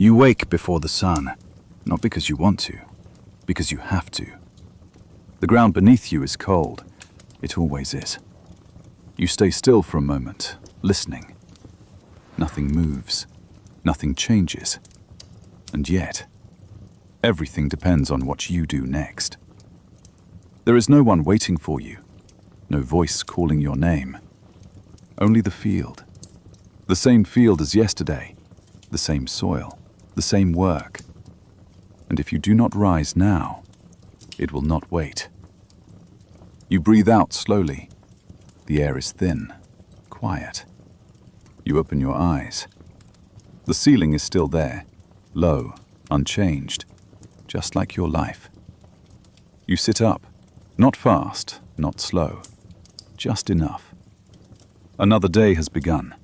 You wake before the sun, not because you want to, because you have to. The ground beneath you is cold. It always is. You stay still for a moment, listening. Nothing moves. Nothing changes. And yet, everything depends on what you do next. There is no one waiting for you, no voice calling your name. Only the field. The same field as yesterday, the same soil, the same work. And if you do not rise now, it will not wait. You breathe out slowly. The air is thin, quiet. You open your eyes. The ceiling is still there, low, unchanged, just like your life. You sit up, not fast, not slow, just enough. Another day has begun,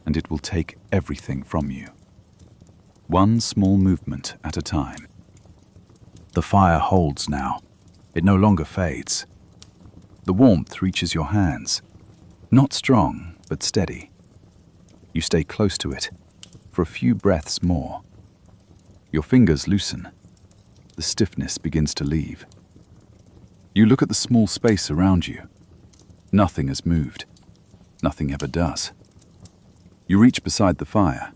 and it will take everything from you. One small movement at a time. The fire holds now. It no longer fades. The warmth reaches your hands. Not strong, but steady. You stay close to it for a few breaths more. Your fingers loosen. The stiffness begins to leave. You look at the small space around you. Nothing has moved. Nothing ever does. You reach beside the fire.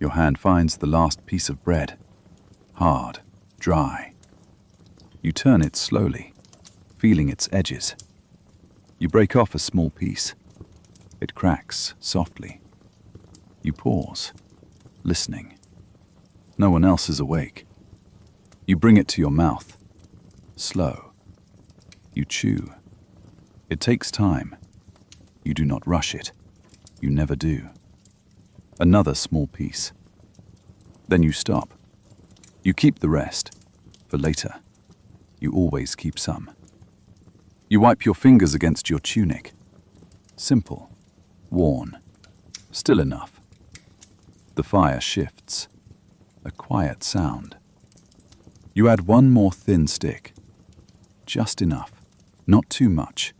Your hand finds the last piece of bread. Hard, dry. You turn it slowly, feeling its edges. You break off a small piece. It cracks softly. You pause, listening. No one else is awake. You bring it to your mouth. Slow. You chew. It takes time. You do not rush it. You never do. Another small piece. Then you stop. You keep the rest for later. You always keep some. You wipe your fingers against your tunic. Simple, worn, still enough. The fire shifts. A quiet sound. You add one more thin stick. Just enough, not too much.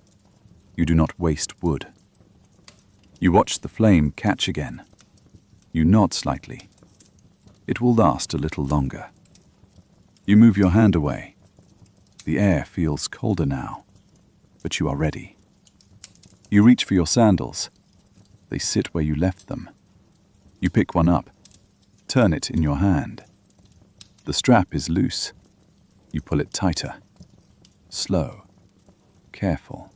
You do not waste wood. You watch the flame catch again. You nod slightly. It will last a little longer. You move your hand away. The air feels colder now, but you are ready. You reach for your sandals. They sit where you left them. You pick one up, turn it in your hand. The strap is loose. You pull it tighter. Slow, careful.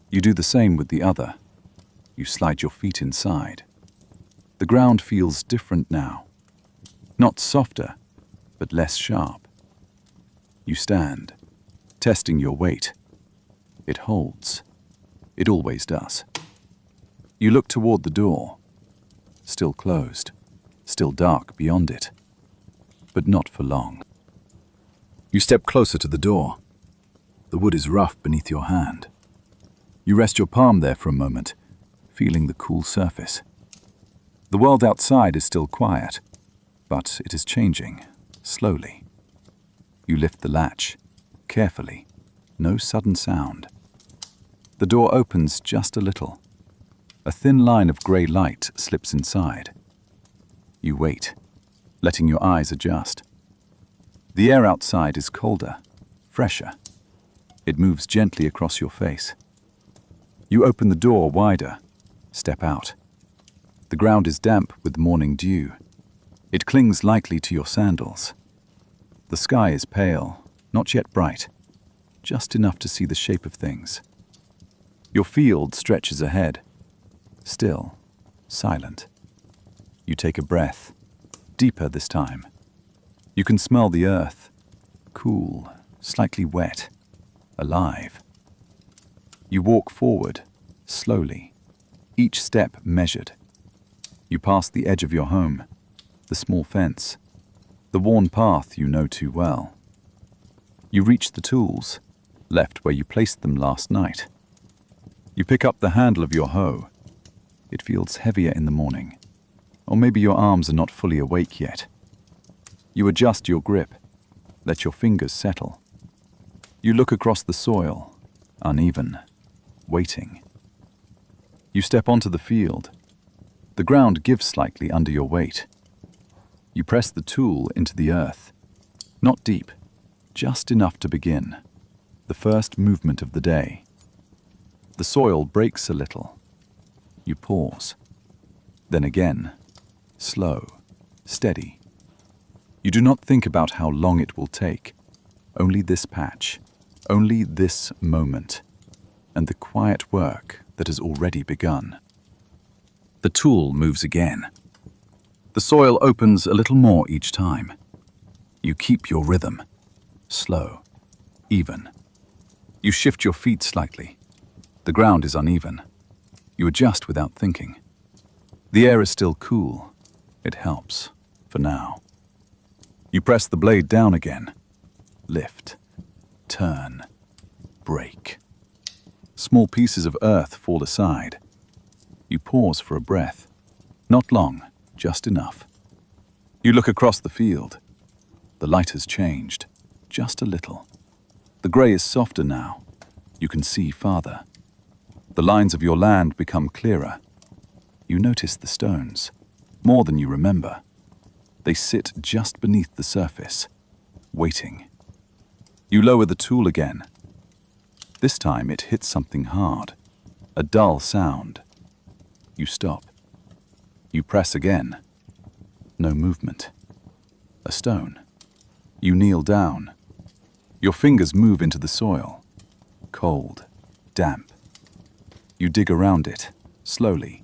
You do the same with the other. You slide your feet inside. The ground feels different now. Not softer, but less sharp. You stand, testing your weight. It holds. It always does. You look toward the door. Still closed. Still dark beyond it. But not for long. You step closer to the door. The wood is rough beneath your hand. You rest your palm there for a moment, feeling the cool surface. The world outside is still quiet, but it is changing, slowly. You lift the latch, carefully, no sudden sound. The door opens just a little. A thin line of grey light slips inside. You wait, letting your eyes adjust. The air outside is colder, fresher. It moves gently across your face. You open the door wider, step out. The ground is damp with morning dew. It clings lightly to your sandals. The sky is pale, not yet bright, just enough to see the shape of things. Your field stretches ahead, still, silent. You take a breath, deeper this time. You can smell the earth, cool, slightly wet, alive. You walk forward, slowly, each step measured. You pass the edge of your home, the small fence, the worn path you know too well. You reach the tools, left where you placed them last night. You pick up the handle of your hoe. It feels heavier in the morning, or maybe your arms are not fully awake yet. You adjust your grip, let your fingers settle. You look across the soil, uneven, waiting. You step onto the field. The ground gives slightly under your weight. You press the tool into the earth. Not deep, just enough to begin. The first movement of the day. The soil breaks a little. You pause. Then again, slow, steady. You do not think about how long it will take. Only this patch, only this moment, and the quiet work that has already begun. The tool moves again. The soil opens a little more each time. You keep your rhythm. Slow, even. You shift your feet slightly. The ground is uneven. You adjust without thinking. The air is still cool. It helps, for now. You press the blade down again. Lift, turn, break. Small pieces of earth fall aside. You pause for a breath. Not long, just enough. You look across the field. The light has changed, just a little. The grey is softer now. You can see farther. The lines of your land become clearer. You notice the stones, more than you remember. They sit just beneath the surface, waiting. You lower the tool again. This time it hits something hard, a dull sound. You stop. You press again. No movement. A stone. You kneel down. Your fingers move into the soil. Cold, damp. You dig around it, slowly,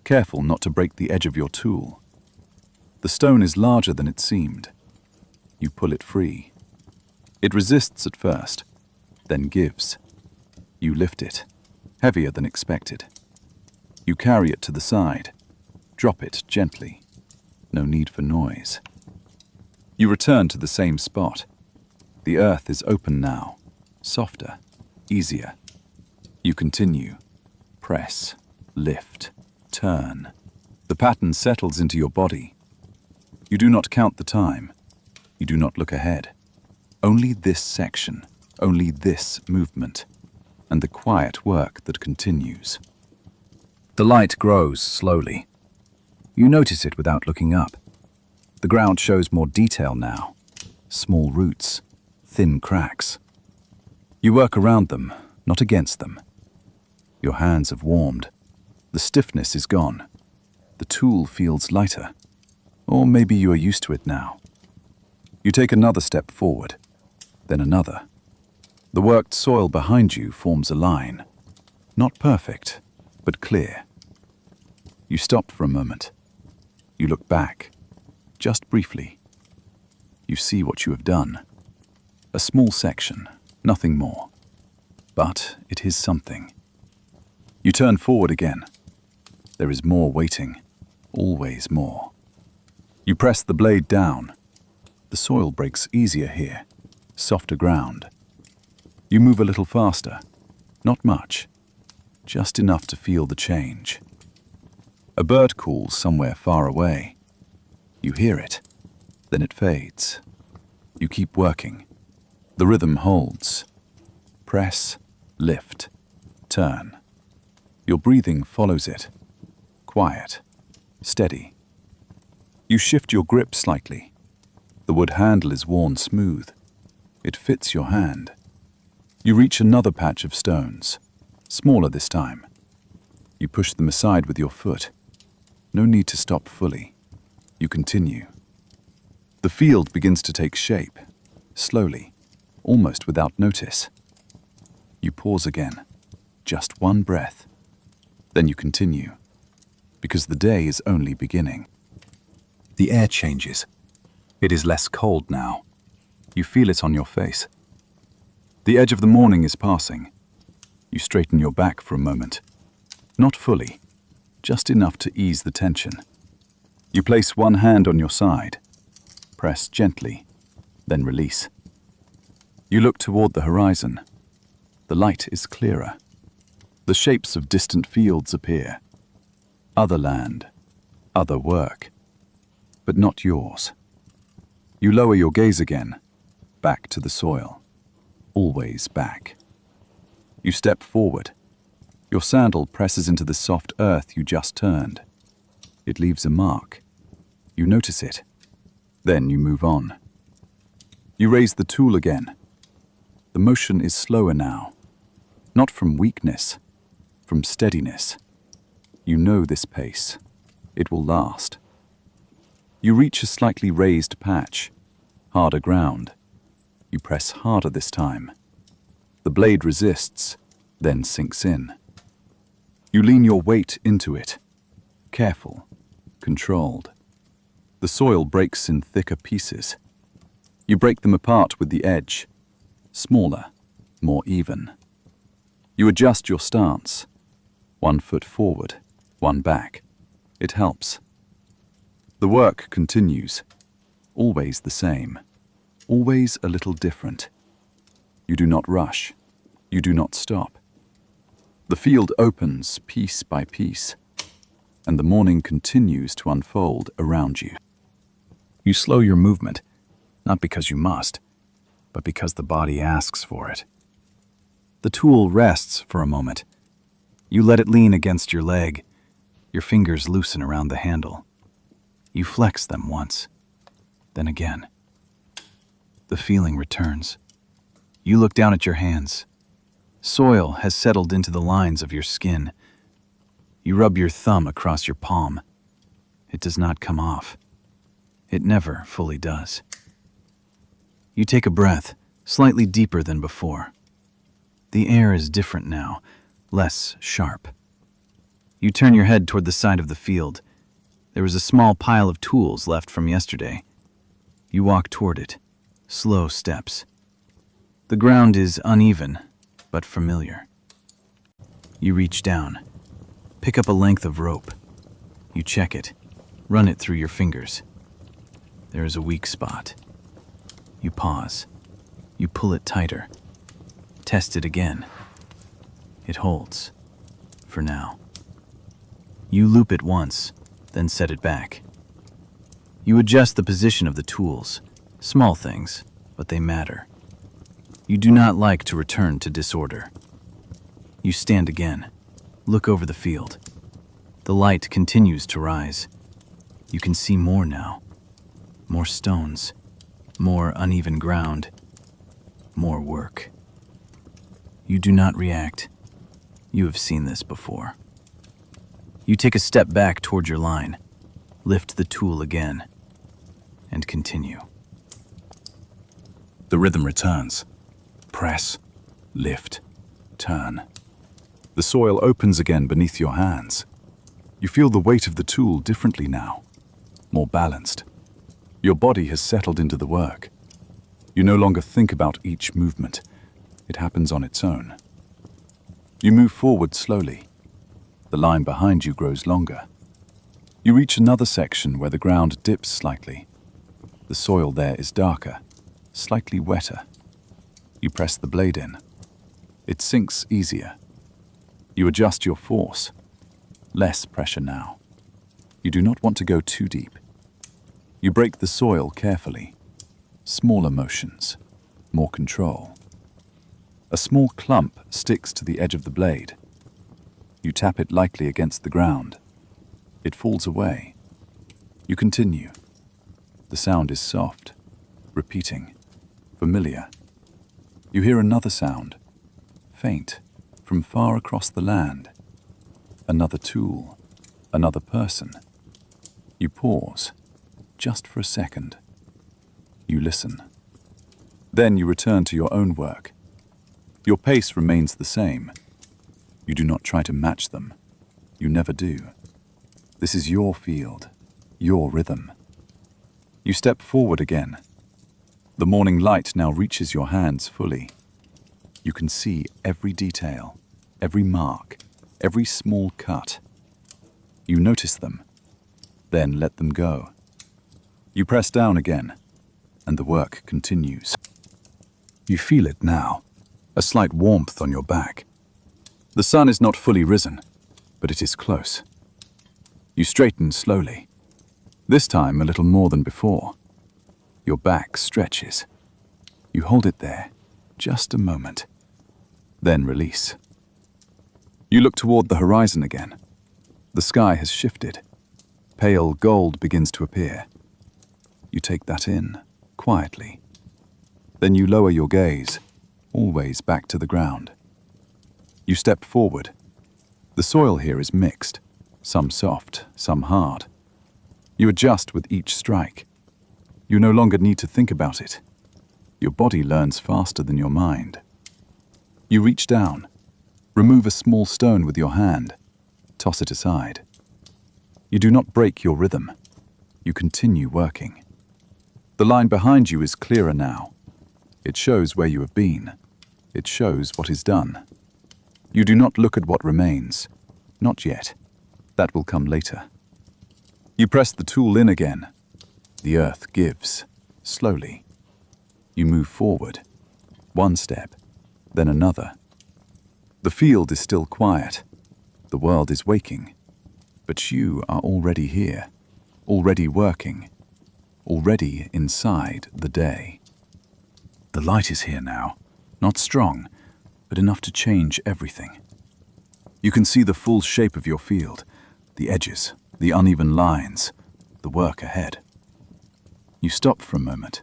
careful not to break the edge of your tool. The stone is larger than it seemed. You pull it free. It resists at first, then gives. You lift it, heavier than expected. You carry it to the side. Drop it gently. No need for noise. You return to the same spot. The earth is open now, softer, easier. You continue. Press, lift, turn. The pattern settles into your body. You do not count the time. You do not look ahead. Only this section, only this movement, and the quiet work that continues. The light grows slowly. You notice it without looking up. The ground shows more detail now. Small roots, thin cracks. You work around them, not against them. Your hands have warmed. The stiffness is gone. The tool feels lighter. Or maybe you are used to it now. You take another step forward, then another. The worked soil behind you forms a line. Not perfect, but clear. You stop for a moment. You look back, just briefly. You see what you have done. A small section, nothing more. But it is something. You turn forward again. There is more waiting, always more. You press the blade down. The soil breaks easier here, softer ground. You move a little faster, not much, just enough to feel the change. A bird calls somewhere far away. You hear it, then it fades. You keep working. The rhythm holds. Press, lift, turn. Your breathing follows it. Quiet, steady. You shift your grip slightly. The wood handle is worn smooth. It fits your hand. You reach another patch of stones, smaller this time. You push them aside with your foot. No need to stop fully. You continue. The field begins to take shape, slowly, almost without notice. You pause again, just one breath. Then you continue, because the day is only beginning. The air changes. It is less cold now. You feel it on your face. The edge of the morning is passing. You straighten your back for a moment. Not fully, just enough to ease the tension. You place one hand on your side. Press gently, then release. You look toward the horizon. The light is clearer. The shapes of distant fields appear. Other land, other work, but not yours. You lower your gaze again, back to the soil. Always back. You step forward. Your sandal presses into the soft earth you just turned. It leaves a mark. You notice it. Then you move on. You raise the tool again. The motion is slower now, not from weakness, from steadiness. You know this pace. It will last. You reach a slightly raised patch, harder ground. You press harder this time. The blade resists, then sinks in. You lean your weight into it, careful, controlled. The soil breaks in thicker pieces. You break them apart with the edge, smaller, more even. You adjust your stance, 1 foot forward, 1 back. It helps. The work continues, always the same, always a little different. You do not rush. You do not stop. The field opens piece by piece, and the morning continues to unfold around you. You slow your movement, not because you must, but because the body asks for it. The tool rests for a moment. You let it lean against your leg. Your fingers loosen around the handle. You flex them once, then again. The feeling returns. You look down at your hands. Soil has settled into the lines of your skin. You rub your thumb across your palm. It does not come off. It never fully does. You take a breath, slightly deeper than before. The air is different now, less sharp. You turn your head toward the side of the field. There is a small pile of tools left from yesterday. You walk toward it, slow steps. The ground is uneven, but familiar. You reach down, pick up a length of rope. You check it, run it through your fingers. There is a weak spot. You pause. You pull it tighter. Test it again. It holds. For now. You loop it once, then set it back. You adjust the position of the tools. Small things, but they matter. You do not like to return to disorder. You stand again. Look over the field. The light continues to rise. You can see more now. More stones. More uneven ground. More work. You do not react. You have seen this before. You take a step back toward your line, lift the tool again, and continue. The rhythm returns. Press, lift, turn. The soil opens again beneath your hands. You feel the weight of the tool differently now, more balanced. Your body has settled into the work. You no longer think about each movement. It happens on its own. You move forward slowly. The line behind you grows longer. You reach another section where the ground dips slightly. The soil there is darker, slightly wetter. You press the blade in. It sinks easier. You adjust your force. Less pressure now. You do not want to go too deep. You break the soil carefully. Smaller motions, more control. A small clump sticks to the edge of the blade. You tap it lightly against the ground. It falls away. You continue. The sound is soft, repeating, familiar. You hear another sound, faint, from far across the land. Another tool, another person. You pause, just for a second. You listen. Then you return to your own work. Your pace remains the same. You do not try to match them. You never do. This is your field, your rhythm. You step forward again. The morning light now reaches your hands fully. You can see every detail, every mark, every small cut. You notice them, then let them go. You press down again, and the work continues. You feel it now, a slight warmth on your back. The sun is not fully risen, but it is close. You straighten slowly, this time a little more than before. Your back stretches. You hold it there, just a moment, then release. You look toward the horizon again. The sky has shifted. Pale gold begins to appear. You take that in, quietly. Then you lower your gaze, always back to the ground. You step forward. The soil here is mixed, some soft, some hard. You adjust with each strike. You no longer need to think about it. Your body learns faster than your mind. You reach down, remove a small stone with your hand, toss it aside. You do not break your rhythm. You continue working. The line behind you is clearer now. It shows where you have been. It shows what is done. You do not look at what remains. Not yet. That will come later. You press the tool in again. The earth gives, slowly. You move forward. One step, then another. The field is still quiet. The world is waking. But you are already here, already working, already inside the day. The light is here now, not strong, but enough to change everything. You can see the full shape of your field, the edges, the uneven lines, the work ahead. You stop for a moment.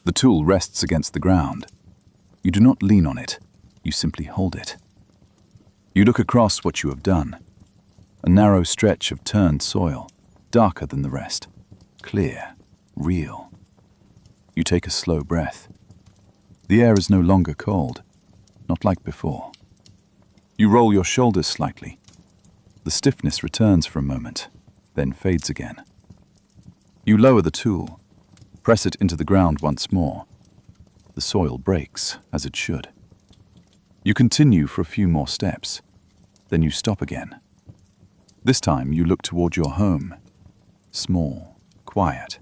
The tool rests against the ground. You do not lean on it, you simply hold it. You look across what you have done. A narrow stretch of turned soil, darker than the rest, clear, real. You take a slow breath. The air is no longer cold, not like before. You roll your shoulders slightly. The stiffness returns for a moment, then fades again. You lower the tool, press it into the ground once more. The soil breaks, as it should. You continue for a few more steps, then you stop again. This time you look toward your home. Small, quiet,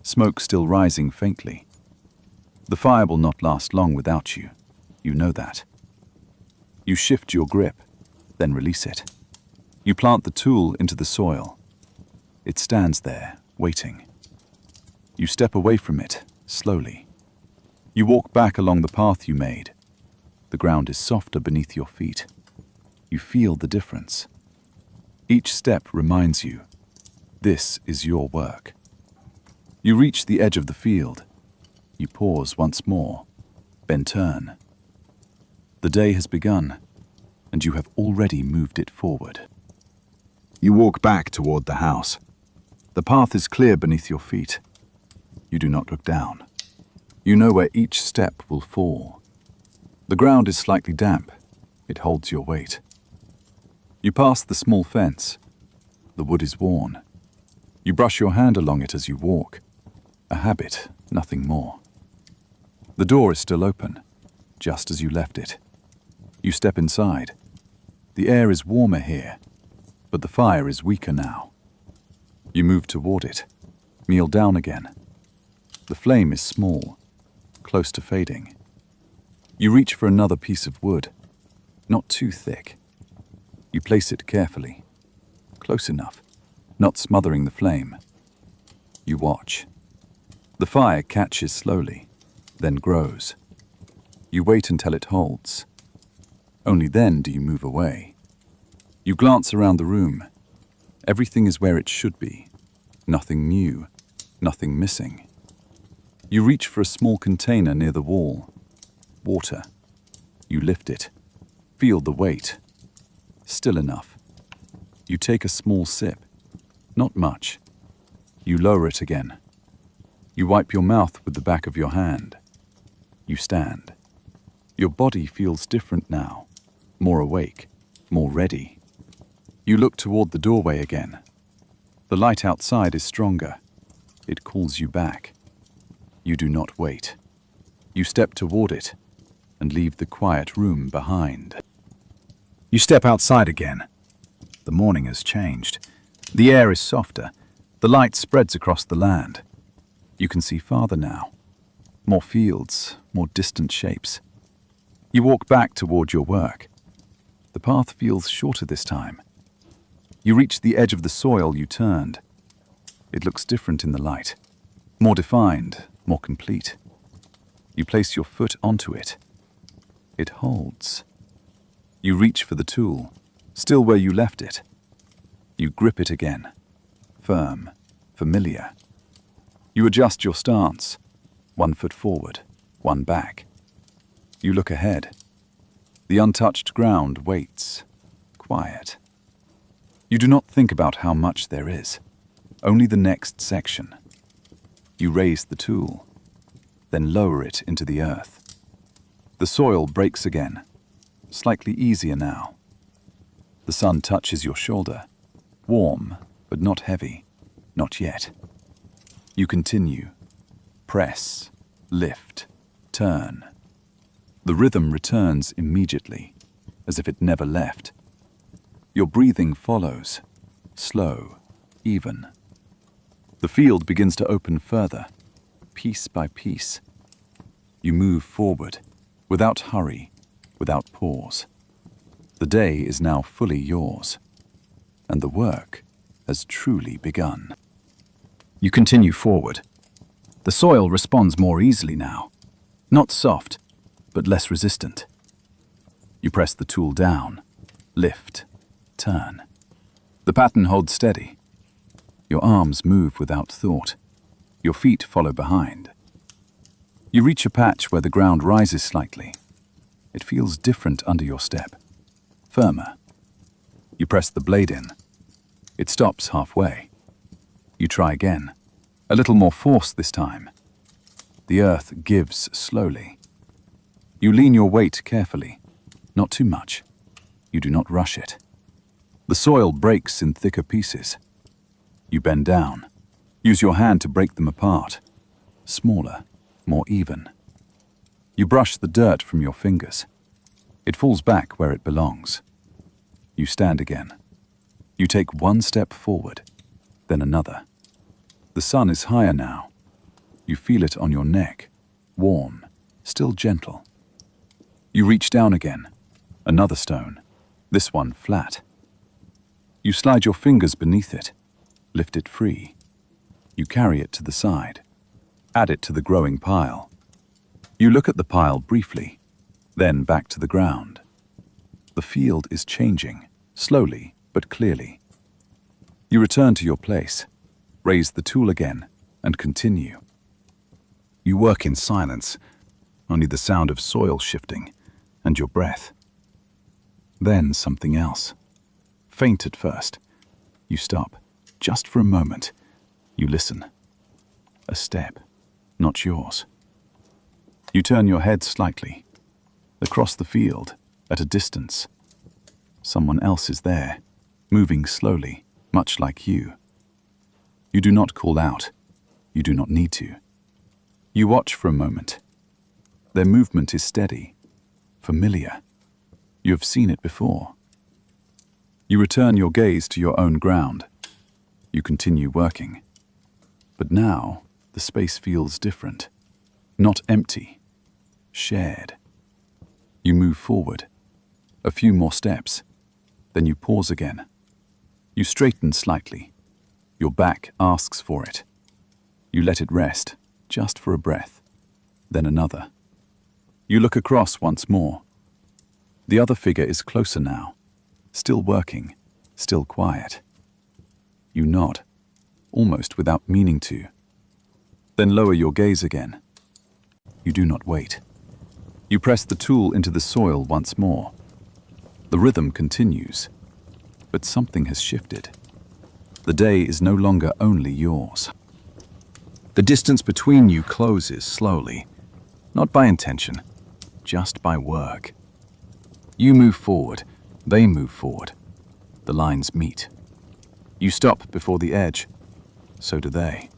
smoke still rising faintly. The fire will not last long without you. You know that. You shift your grip, then release it. You plant the tool into the soil. It stands there, waiting. You step away from it, slowly. You walk back along the path you made. The ground is softer beneath your feet. You feel the difference. Each step reminds you, this is your work. You reach the edge of the field. You pause once more, then turn. The day has begun, and you have already moved it forward. You walk back toward the house. The path is clear beneath your feet. You do not look down. You know where each step will fall. The ground is slightly damp. It holds your weight. You pass the small fence. The wood is worn. You brush your hand along it as you walk. A habit, nothing more. The door is still open, just as you left it. You step inside. The air is warmer here, but the fire is weaker now. You move toward it, kneel down again. The flame is small, close to fading. You reach for another piece of wood, not too thick. You place it carefully, close enough, not smothering the flame. You watch. The fire catches slowly, then grows. You wait until it holds. Only then do you move away. You glance around the room. Everything is where it should be. Nothing new, nothing missing. You reach for a small container near the wall. Water. You lift it. Feel the weight. Still enough. You take a small sip. Not much. You lower it again. You wipe your mouth with the back of your hand. You stand. Your body feels different now. More awake. More ready. You look toward the doorway again. The light outside is stronger. It calls you back. You do not wait. You step toward it and leave the quiet room behind. You step outside again. The morning has changed. The air is softer. The light spreads across the land. You can see farther now. More fields, more distant shapes. You walk back toward your work. The path feels shorter this time. You reach the edge of the soil you turned. It looks different in the light. More defined, more complete. You place your foot onto it. It holds. You reach for the tool, still where you left it. You grip it again. Firm, familiar. You adjust your stance. 1 foot forward, 1 back. You look ahead. The untouched ground waits, quiet. You do not think about how much there is, only the next section. You raise the tool, then lower it into the earth. The soil breaks again, slightly easier now. The sun touches your shoulder, warm but not heavy, not yet. You continue, press, lift, turn. The rhythm returns immediately, as if it never left. Your breathing follows, slow, even. The field begins to open further, piece by piece. You move forward, without hurry, without pause. The day is now fully yours, and the work has truly begun. You continue forward. The soil responds more easily now, not soft, but less resistant. You press the tool down, lift, turn. The pattern holds steady. Your arms move without thought. Your feet follow behind. You reach a patch where the ground rises slightly. It feels different under your step, firmer. You press the blade in. It stops halfway. You try again, a little more force this time. The earth gives slowly. You lean your weight carefully, not too much. You do not rush it. The soil breaks in thicker pieces. You bend down. Use your hand to break them apart. Smaller, more even. You brush the dirt from your fingers. It falls back where it belongs. You stand again. You take 1 step forward, then another. The sun is higher now. You feel it on your neck, warm, still gentle. You reach down again. Another stone, this one flat. You slide your fingers beneath it, lift it free. You carry it to the side, add it to the growing pile. You look at the pile briefly, then back to the ground. The field is changing, slowly but clearly. You return to your place, raise the tool again, and continue. You work in silence, only the sound of soil shifting and your breath. Then something else. Faint at first. You stop, just for a moment. You listen. A step, not yours. You turn your head slightly. Across the field, at a distance. Someone else is there, moving slowly, much like you. You do not call out. You do not need to. You watch for a moment. Their movement is steady, familiar. You have seen it before. You return your gaze to your own ground. You continue working. But now, the space feels different. Not empty. Shared. You move forward. A few more steps. Then you pause again. You straighten slightly. Your back asks for it. You let it rest, just for a breath. Then another. You look across once more. The other figure is closer now. Still working. Still quiet. You nod, almost without meaning to. Then lower your gaze again. You do not wait. You press the tool into the soil once more. The rhythm continues, but something has shifted. The day is no longer only yours. The distance between you closes slowly, not by intention, just by work. You move forward, they move forward. The lines meet. You stop before the edge, so do they.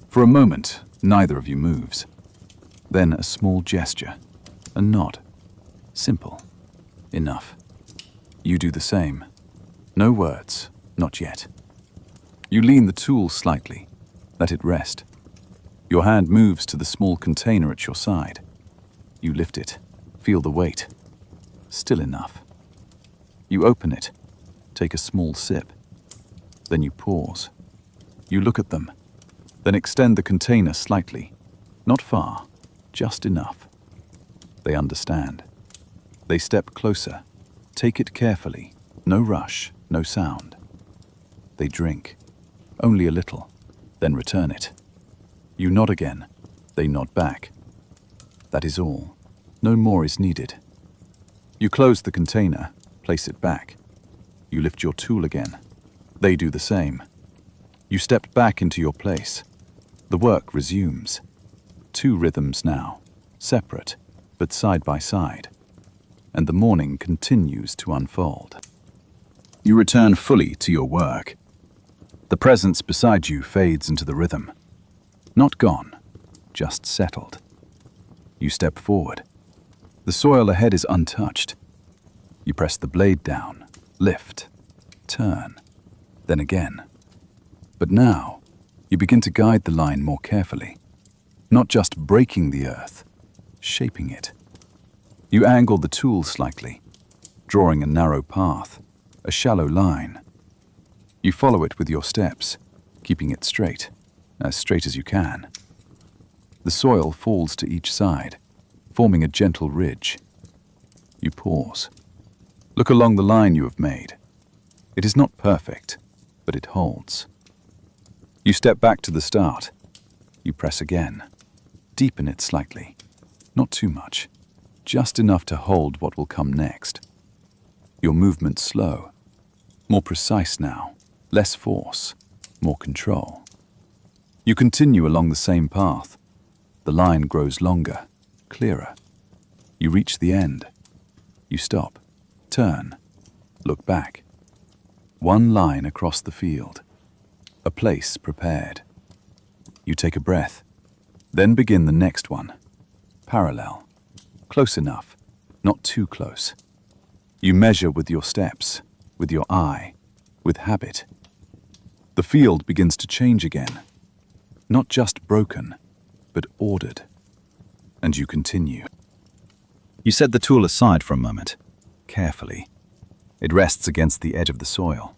For a moment, neither of you moves. Then a small gesture, a nod. Simple. Enough. You do the same. No words, not yet. You lean the tool slightly, let it rest. Your hand moves to the small container at your side. You lift it, feel the weight. Still enough. You open it, take a small sip. Then you pause. You look at them, then extend the container slightly. Not far, just enough. They understand. They step closer, take it carefully, no rush, no sound. They drink, only a little, then return it. You nod again. They nod back. That is all. No more is needed. You close the container, place it back. You lift your tool again. They do the same. You step back into your place. The work resumes. 2 rhythms now, separate, but side by side. And the morning continues to unfold. You return fully to your work. The presence beside you fades into the rhythm. Not gone, just settled. You step forward. The soil ahead is untouched. You press the blade down, lift, turn, then again. But now, you begin to guide the line more carefully, not just breaking the earth, shaping it. You angle the tool slightly, drawing a narrow path, a shallow line. You follow it with your steps, keeping it straight as you can. The soil falls to each side, forming a gentle ridge. You pause. Look along the line you have made. It is not perfect, but it holds. You step back to the start. You press again. Deepen it slightly. Not too much. Just enough to hold what will come next. Your movement slow. More precise now. Less force. More control. You continue along the same path. The line grows longer, clearer. You reach the end. You stop. Turn. Look back. One line across the field. A place prepared. You take a breath. Then begin the next one. Parallel. Close enough, not too close. You measure with your steps, with your eye, with habit. The field begins to change again. Not just broken, but ordered. And you continue. You set the tool aside for a moment, carefully. It rests against the edge of the soil.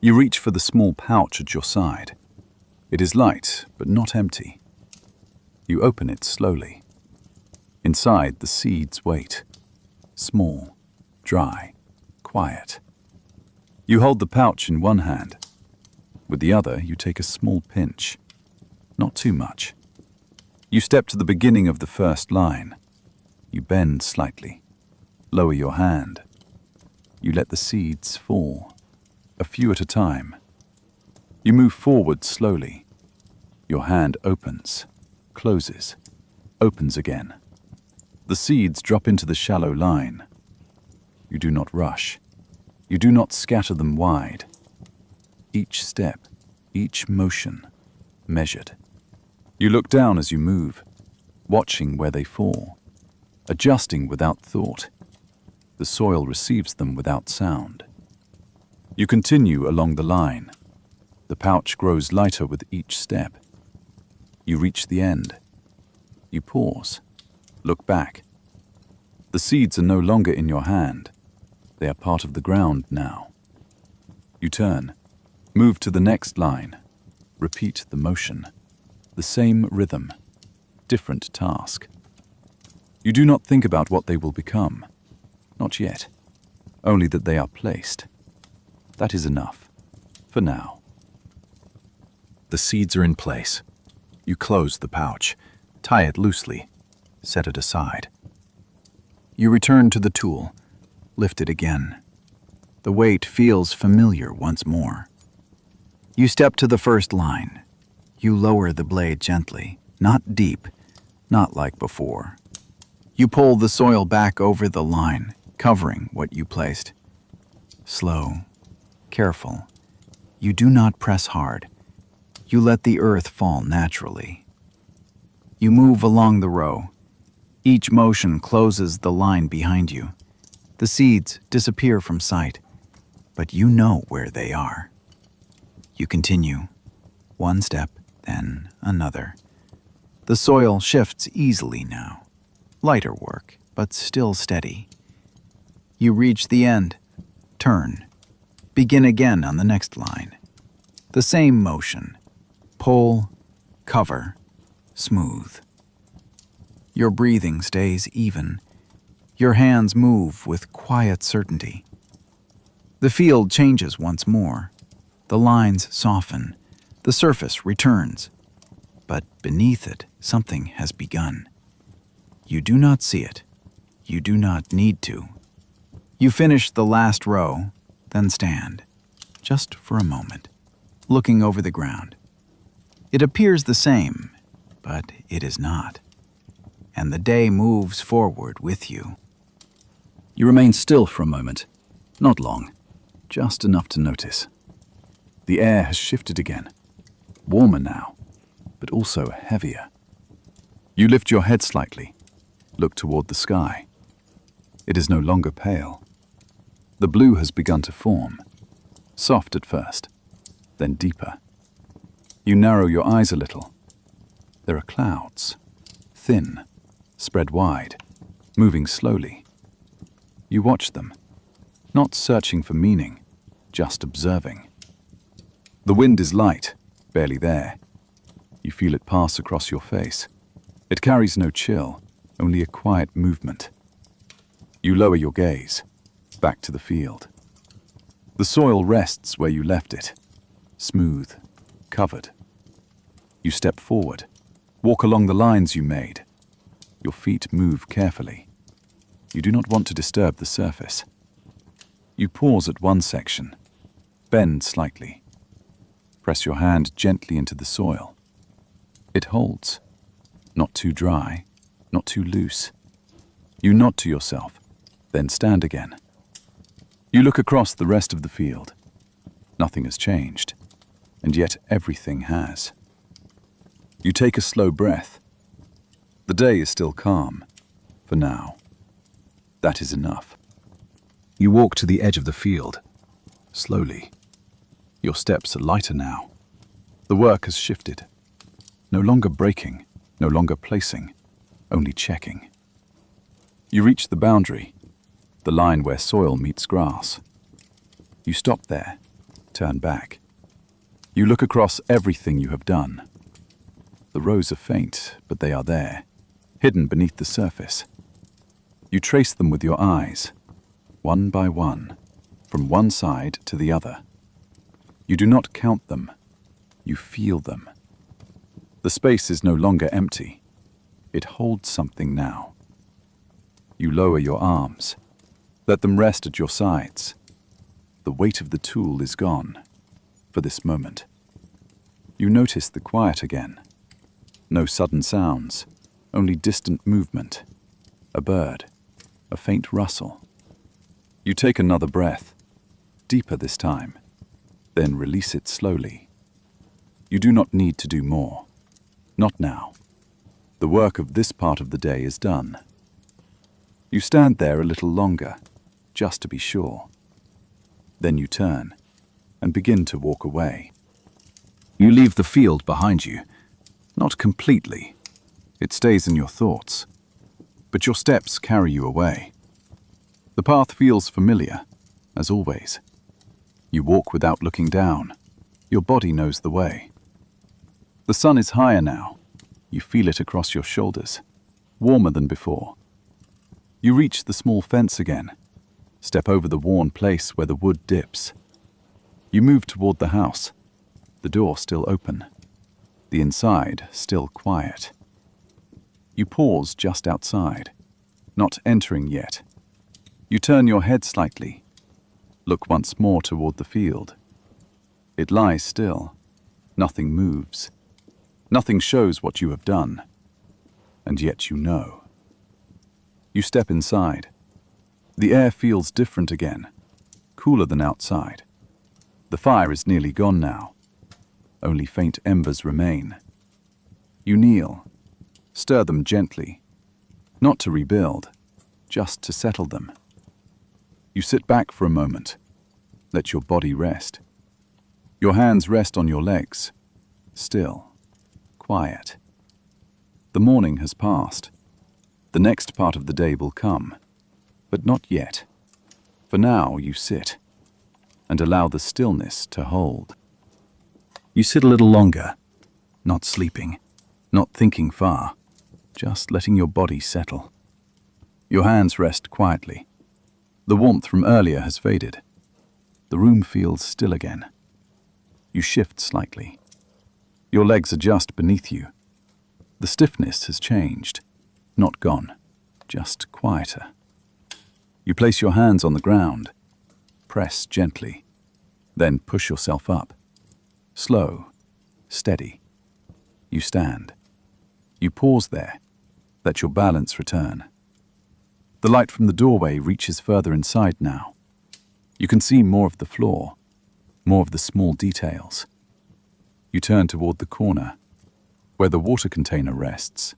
You reach for the small pouch at your side. It is light, but not empty. You open it slowly. Inside, the seeds wait. Small, dry, quiet. You hold the pouch in one hand. With the other, you take a small pinch. Not too much. You step to the beginning of the first line. You bend slightly. Lower your hand. You let the seeds fall, a few at a time. You move forward slowly. Your hand opens, closes, opens again. The seeds drop into the shallow line. You do not rush. You do not scatter them wide. Each step, each motion, measured. You look down as you move, watching where they fall, adjusting without thought. The soil receives them without sound. You continue along the line. The pouch grows lighter with each step. You reach the end. You pause. Look back. The seeds are no longer in your hand. They are part of the ground now. You turn. Move to the next line. Repeat the motion. The same rhythm. Different task. You do not think about what they will become. Not yet. Only that they are placed. That is enough. For now. The seeds are in place. You close the pouch. Tie it loosely. Set it aside. You return to the tool. Lift it again. The weight feels familiar once more. You step to the first line. You lower the blade gently, not deep, not like before. You pull the soil back over the line, covering what you placed. Slow, careful. You do not press hard. You let the earth fall naturally. You move along the row. Each motion closes the line behind you. The seeds disappear from sight, but you know where they are. You continue. One step, then another. The soil shifts easily now. Lighter work, but still steady. You reach the end. Turn. Begin again on the next line. The same motion. Pull, cover, smooth. Your breathing stays even. Your hands move with quiet certainty. The field changes once more. The lines soften. The surface returns. but beneath it, something has begun. You do not see it. You do not need to. You finish the last row, then stand, just for a moment, looking over the ground. It appears the same, but it is not. And the day moves forward with you. You remain still for a moment. Not long, just enough to notice. The air has shifted again. Warmer now, but also heavier. You lift your head slightly, look toward the sky. It is no longer pale. The blue has begun to form, soft at first, then deeper. You narrow your eyes a little. There are clouds, thin, spread wide, moving slowly. You watch them, not searching for meaning, just observing. The wind is light, barely there. You feel it pass across your face. It carries no chill, only a quiet movement. You lower your gaze, back to the field. The soil rests where you left it, smooth, covered. You step forward, walk along the lines you made. Your feet move carefully. You do not want to disturb the surface. You pause at one section, bend slightly. Press your hand gently into the soil. It holds, not too dry, not too loose. You nod to yourself, then stand again. You look across the rest of the field. Nothing has changed, and yet everything has. You take a slow breath. The day is still calm, for now. That is enough. You walk to the edge of the field, slowly. Your steps are lighter now. The work has shifted. No longer breaking, no longer placing, only checking. You reach the boundary, the line where soil meets grass. You stop there, turn back. You look across everything you have done. The rows are faint, but they are there, hidden beneath the surface. You trace them with your eyes, one by one, from one side to the other. You do not count them, you feel them. The space is no longer empty. It holds something now. You lower your arms. Let them rest at your sides. The weight of the tool is gone, for this moment. You notice the quiet again. No sudden sounds, only distant movement. A bird, a faint rustle. You take another breath, deeper this time, then release it slowly. You do not need to do more. Not now. The work of this part of the day is done. You stand there a little longer, just to be sure. Then you turn and begin to walk away. You leave the field behind you. Not completely. It stays in your thoughts. But your steps carry you away. The path feels familiar, as always. You walk without looking down. Your body knows the way. The sun is higher now. You feel it across your shoulders, warmer than before. You reach the small fence again, step over the worn place where the wood dips. You move toward the house, the door still open, the inside still quiet. You pause just outside, not entering yet. You turn your head slightly, look once more toward the field. It lies still, nothing moves. Nothing shows what you have done, and yet you know. You step inside. The air feels different again, cooler than outside. The fire is nearly gone now. Only faint embers remain. You kneel, stir them gently, not to rebuild, just to settle them. You sit back for a moment, let your body rest. Your hands rest on your legs, still. Quiet. The morning has passed. The next part of the day will come, but not yet. For now, you sit and allow the stillness to hold. You sit a little longer, not sleeping, not thinking far, just letting your body settle. Your hands rest quietly. The warmth from earlier has faded. The room feels still again. You shift slightly. Your legs adjust beneath you, The stiffness has changed, not gone, just quieter. You place your hands on the ground, press gently, then push yourself up. Slow, steady. You stand. You pause there, let your balance return. The light from the doorway reaches further inside now. You can see more of the floor, more of the small details. You turn toward the corner, where the water container rests.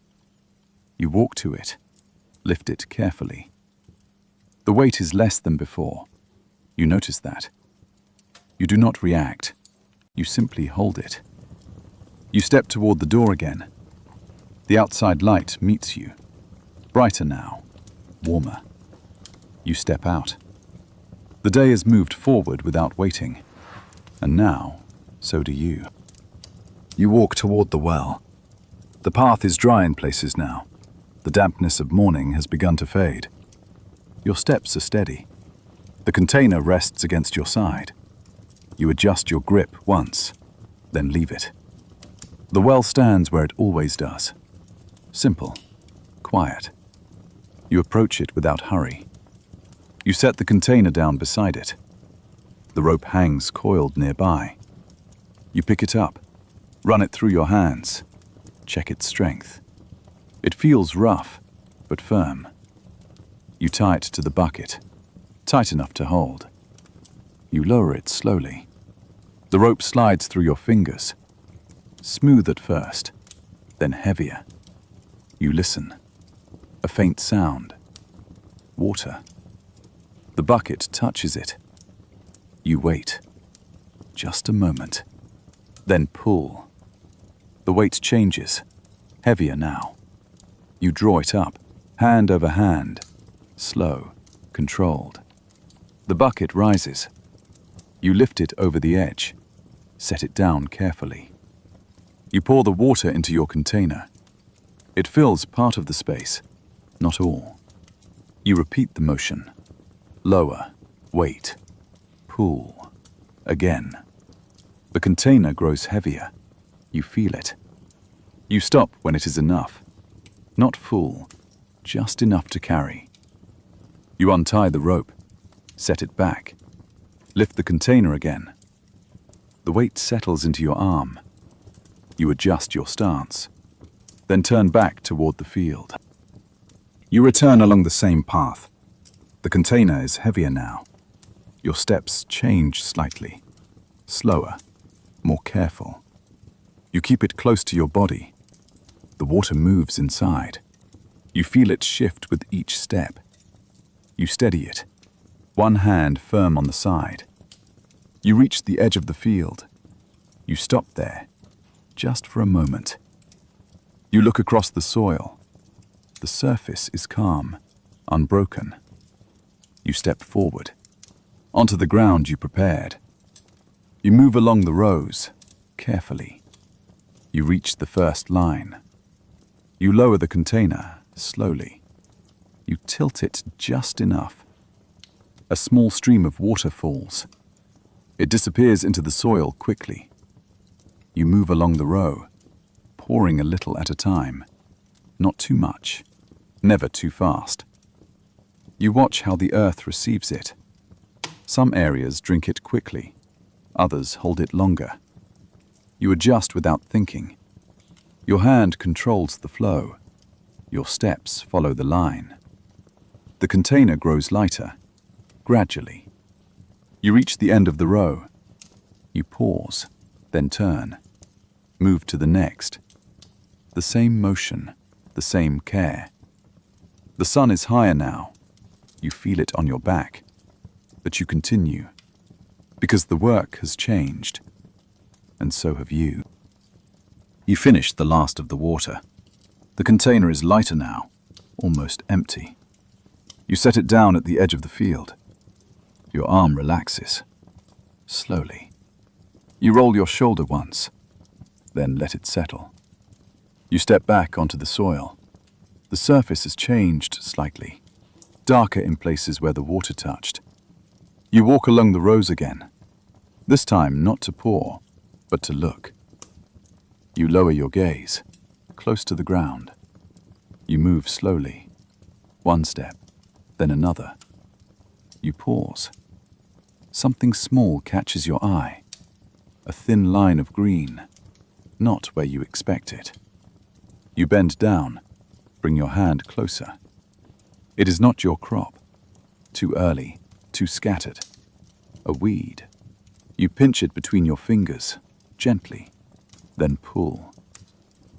You walk to it, lift it carefully. The weight is less than before. You notice that. You do not react. You simply hold it. You step toward the door again. The outside light meets you. Brighter now, warmer. You step out. The day has moved forward without waiting. And now, so do you. You walk toward the well. The path is dry in places now. The dampness of morning has begun to fade. Your steps are steady. The container rests against your side. You adjust your grip once, then leave it. The well stands where it always does. Simple, quiet. You approach it without hurry. You set the container down beside it. The rope hangs coiled nearby. You pick it up, run it through your hands, check its strength. It feels rough, but firm. You tie it to the bucket, tight enough to hold. You lower it slowly. The rope slides through your fingers, smooth at first, then heavier. You listen. A faint sound. Water. The bucket touches it. You wait. Just a moment. Then pull. The weight changes, heavier now. You draw it up, hand over hand, slow, controlled. The bucket rises. You lift it over the edge, set it down carefully. You pour the water into your container. It fills part of the space, not all. You repeat the motion. Lower, wait, pull, again. The container grows heavier. You feel it. You stop when it is enough. Not full, just enough to carry. You untie the rope, set it back, lift the container again. The weight settles into your arm. You adjust your stance, then turn back toward the field. You return along the same path. The container is heavier now. Your steps change slightly, slower, more careful. You keep it close to your body. The water moves inside. You feel it shift with each step. You steady it, one hand firm on the side. You reach the edge of the field. You stop there, just for a moment. You look across the soil. The surface is calm, unbroken. You step forward. Onto the ground you prepared. You move along the rows, carefully. You reach the first line. You lower the container, slowly. You tilt it just enough. A small stream of water falls. It disappears into the soil quickly. You move along the row, pouring a little at a time. Not too much, never too fast. You watch how the earth receives it. Some areas drink it quickly, others hold it longer. You adjust without thinking. Your hand controls the flow. Your steps follow the line. The container grows lighter, gradually. You reach the end of the row. You pause, then turn. Move to the next. The same motion, the same care. The sun is higher now. You feel it on your back. But you continue, because the work has changed, and so have you. You finish the last of the water. The container is lighter now, almost empty. You set it down at the edge of the field. Your arm relaxes, slowly. You roll your shoulder once, then let it settle. You step back onto the soil. The surface has changed slightly, darker in places where the water touched. You walk along the rows again, this time not to pour, but to look. You lower your gaze, close to the ground. You move slowly. One step, then another. You pause. Something small catches your eye. A thin line of green, not where you expect it. You bend down, bring your hand closer. It is not your crop. Too early, too scattered. A weed. You pinch it between your fingers, gently, then pull.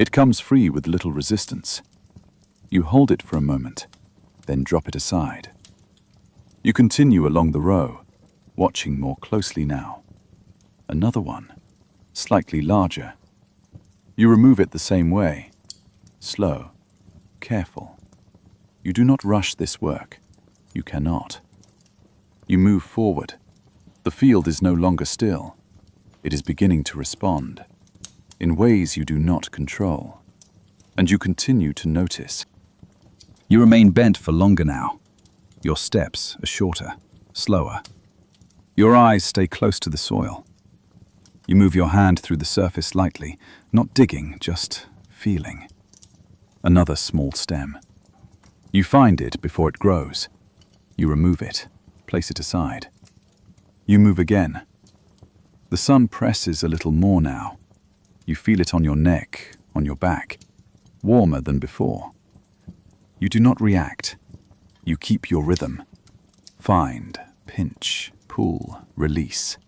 It comes free with little resistance. You hold it for a moment, then drop it aside. You continue along the row, watching more closely now. Another one, slightly larger. You remove it the same way, slow, careful. You do not rush this work. You cannot. You move forward. The field is no longer still. It is beginning to respond in ways you do not control. And you continue to notice. You remain bent for longer now. Your steps are shorter, slower. Your eyes stay close to the soil. You move your hand through the surface lightly, not digging, just feeling. Another small stem. You find it before it grows. You remove it, place it aside. You move again. The sun presses a little more now. You feel it on your neck, on your back, warmer than before. You do not react. You keep your rhythm. Find, pinch, pull, release.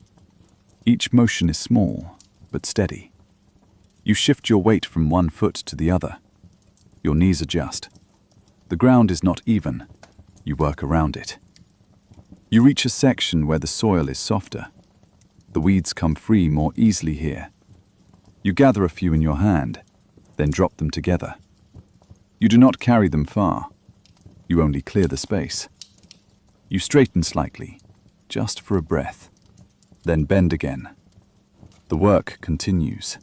Each motion is small, but steady. You shift your weight from one foot to the other. Your knees adjust. The ground is not even. You work around it. You reach a section where the soil is softer. The weeds come free more easily here. You gather a few in your hand, then drop them together. You do not carry them far. You only clear the space. You straighten slightly, just for a breath, then bend again. The work continues.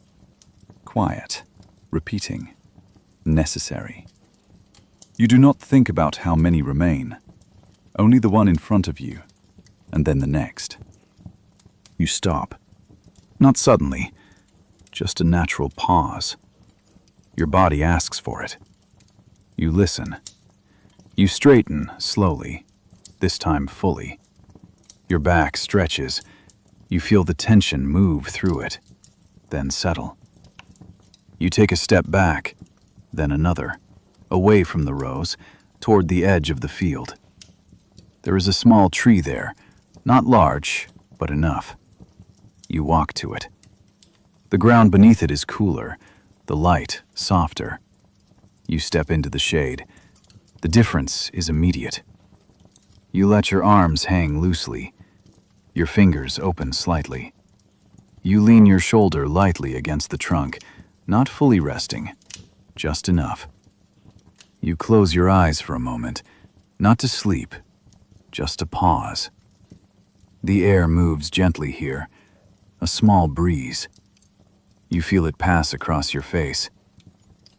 Quiet, repeating, necessary. You do not think about how many remain, only the one in front of you, and then the next. You stop. Not suddenly, just a natural pause. Your body asks for it. You listen. You straighten slowly, this time fully. Your back stretches. You feel the tension move through it, then settle. You take a step back, then another, away from the rows, toward the edge of the field. There is a small tree there, not large, but enough. You walk to it. The ground beneath it is cooler, the light softer. You step into the shade. The difference is immediate. You let your arms hang loosely. Your fingers open slightly. You lean your shoulder lightly against the trunk, not fully resting, just enough. You close your eyes for a moment, not to sleep, just to pause. The air moves gently here, a small breeze. You feel it pass across your face.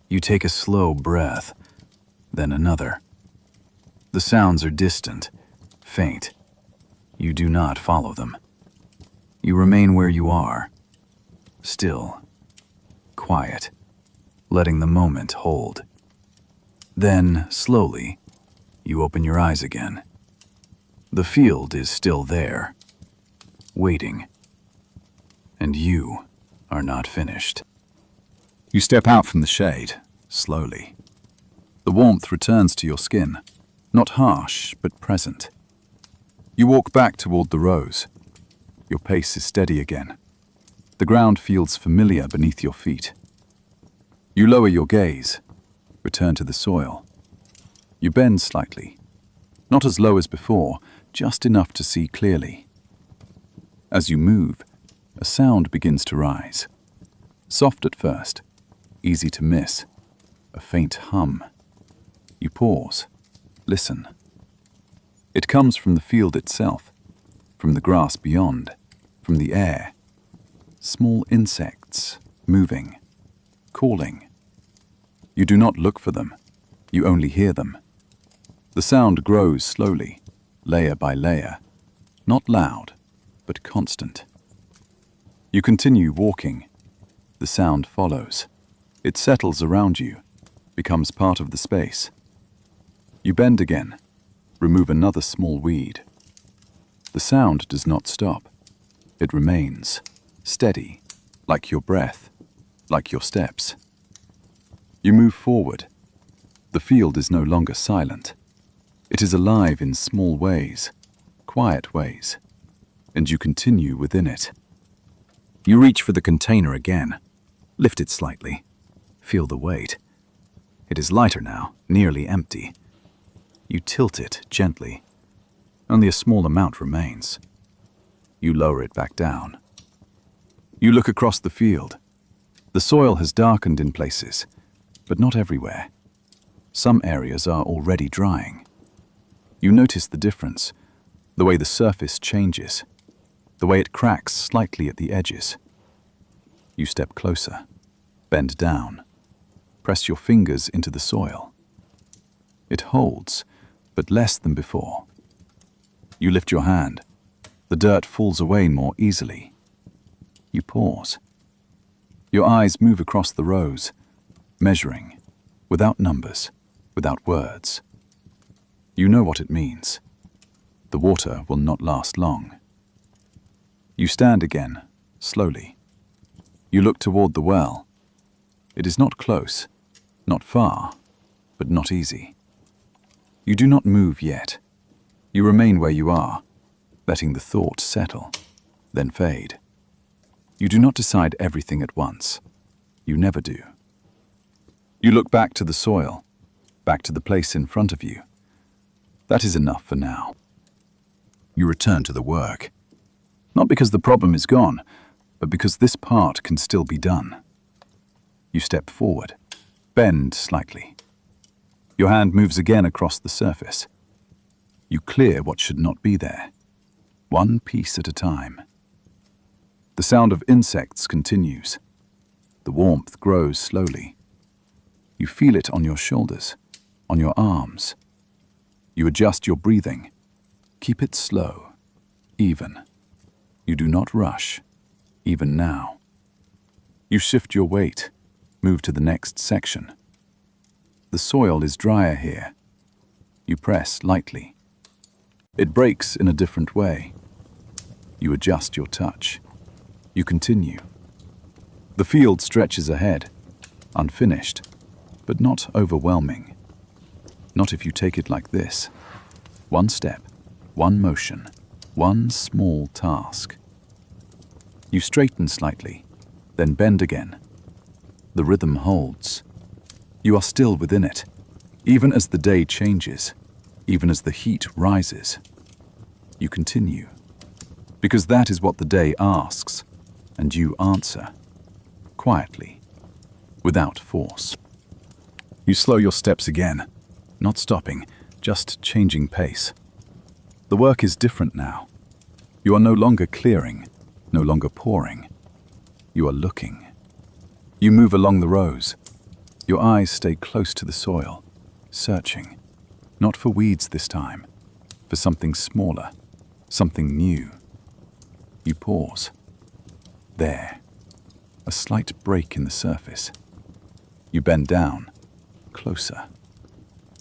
You take a slow breath, then another. The sounds are distant, faint. You do not follow them. You remain where you are, still, quiet, letting the moment hold. Then, slowly, you open your eyes again. The field is still there, waiting. And you are not finished. You step out from the shade, slowly. The warmth returns to your skin, not harsh, but present. You walk back toward the rows. Your pace is steady again. The ground feels familiar beneath your feet. You lower your gaze, return to the soil. You bend slightly, not as low as before, just enough to see clearly. As you move, a sound begins to rise. Soft at first, easy to miss, a faint hum. You pause, listen. It comes from the field itself, from the grass beyond, from the air. Small insects, moving, calling. You do not look for them, you only hear them. The sound grows slowly, layer by layer, not loud, but constant. You continue walking. The sound follows. It settles around you, becomes part of the space. You bend again, remove another small weed. The sound does not stop. It remains, steady, like your breath, like your steps. You move forward. The field is no longer silent. It is alive in small ways, quiet ways, and you continue within it. You reach for the container again. Lift it slightly. Feel the weight. It is lighter now, nearly empty. You tilt it gently. Only a small amount remains. You lower it back down. You look across the field. The soil has darkened in places, but not everywhere. Some areas are already drying. You notice the difference, the way the surface changes, the way it cracks slightly at the edges. You step closer, bend down, press your fingers into the soil. It holds, but less than before. You lift your hand. The dirt falls away more easily. You pause. Your eyes move across the rows, measuring, without numbers, without words. You know what it means. The water will not last long. You stand again, slowly. You look toward the well. It is not close, not far, but not easy. You do not move yet. You remain where you are, letting the thought settle, then fade. You do not decide everything at once. You never do. You look back to the soil, back to the place in front of you. That is enough for now. You return to the work. Not because the problem is gone, but because this part can still be done. You step forward, bend slightly. Your hand moves again across the surface. You clear what should not be there, one piece at a time. The sound of insects continues. The warmth grows slowly. You feel it on your shoulders, on your arms. You adjust your breathing. Keep it slow, even. You do not rush, even now. You shift your weight, move to the next section. The soil is drier here. You press lightly. It breaks in a different way. You adjust your touch. You continue. The field stretches ahead, unfinished, but not overwhelming. Not if you take it like this. One step, one motion, one small task. You straighten slightly, then bend again. The rhythm holds. You are still within it, even as the day changes, even as the heat rises. You continue, because that is what the day asks, and you answer, quietly, without force. You slow your steps again, not stopping, just changing pace. The work is different now. You are no longer clearing, no longer pouring. You are looking. You move along the rows. Your eyes stay close to the soil, searching, not for weeds this time, for something smaller, something new. You pause. There, a slight break in the surface. You bend down, closer.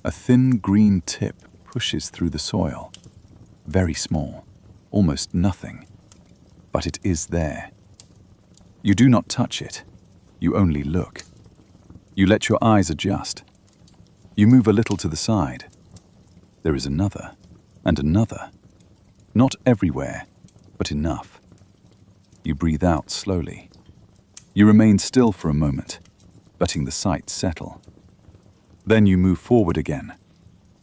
A thin green tip pushes through the soil, very small, almost nothing, but it is there. You do not touch it, you only look. You let your eyes adjust. You move a little to the side. There is another, and another. Not everywhere, but enough. You breathe out slowly. You remain still for a moment, letting the sight settle. Then you move forward again,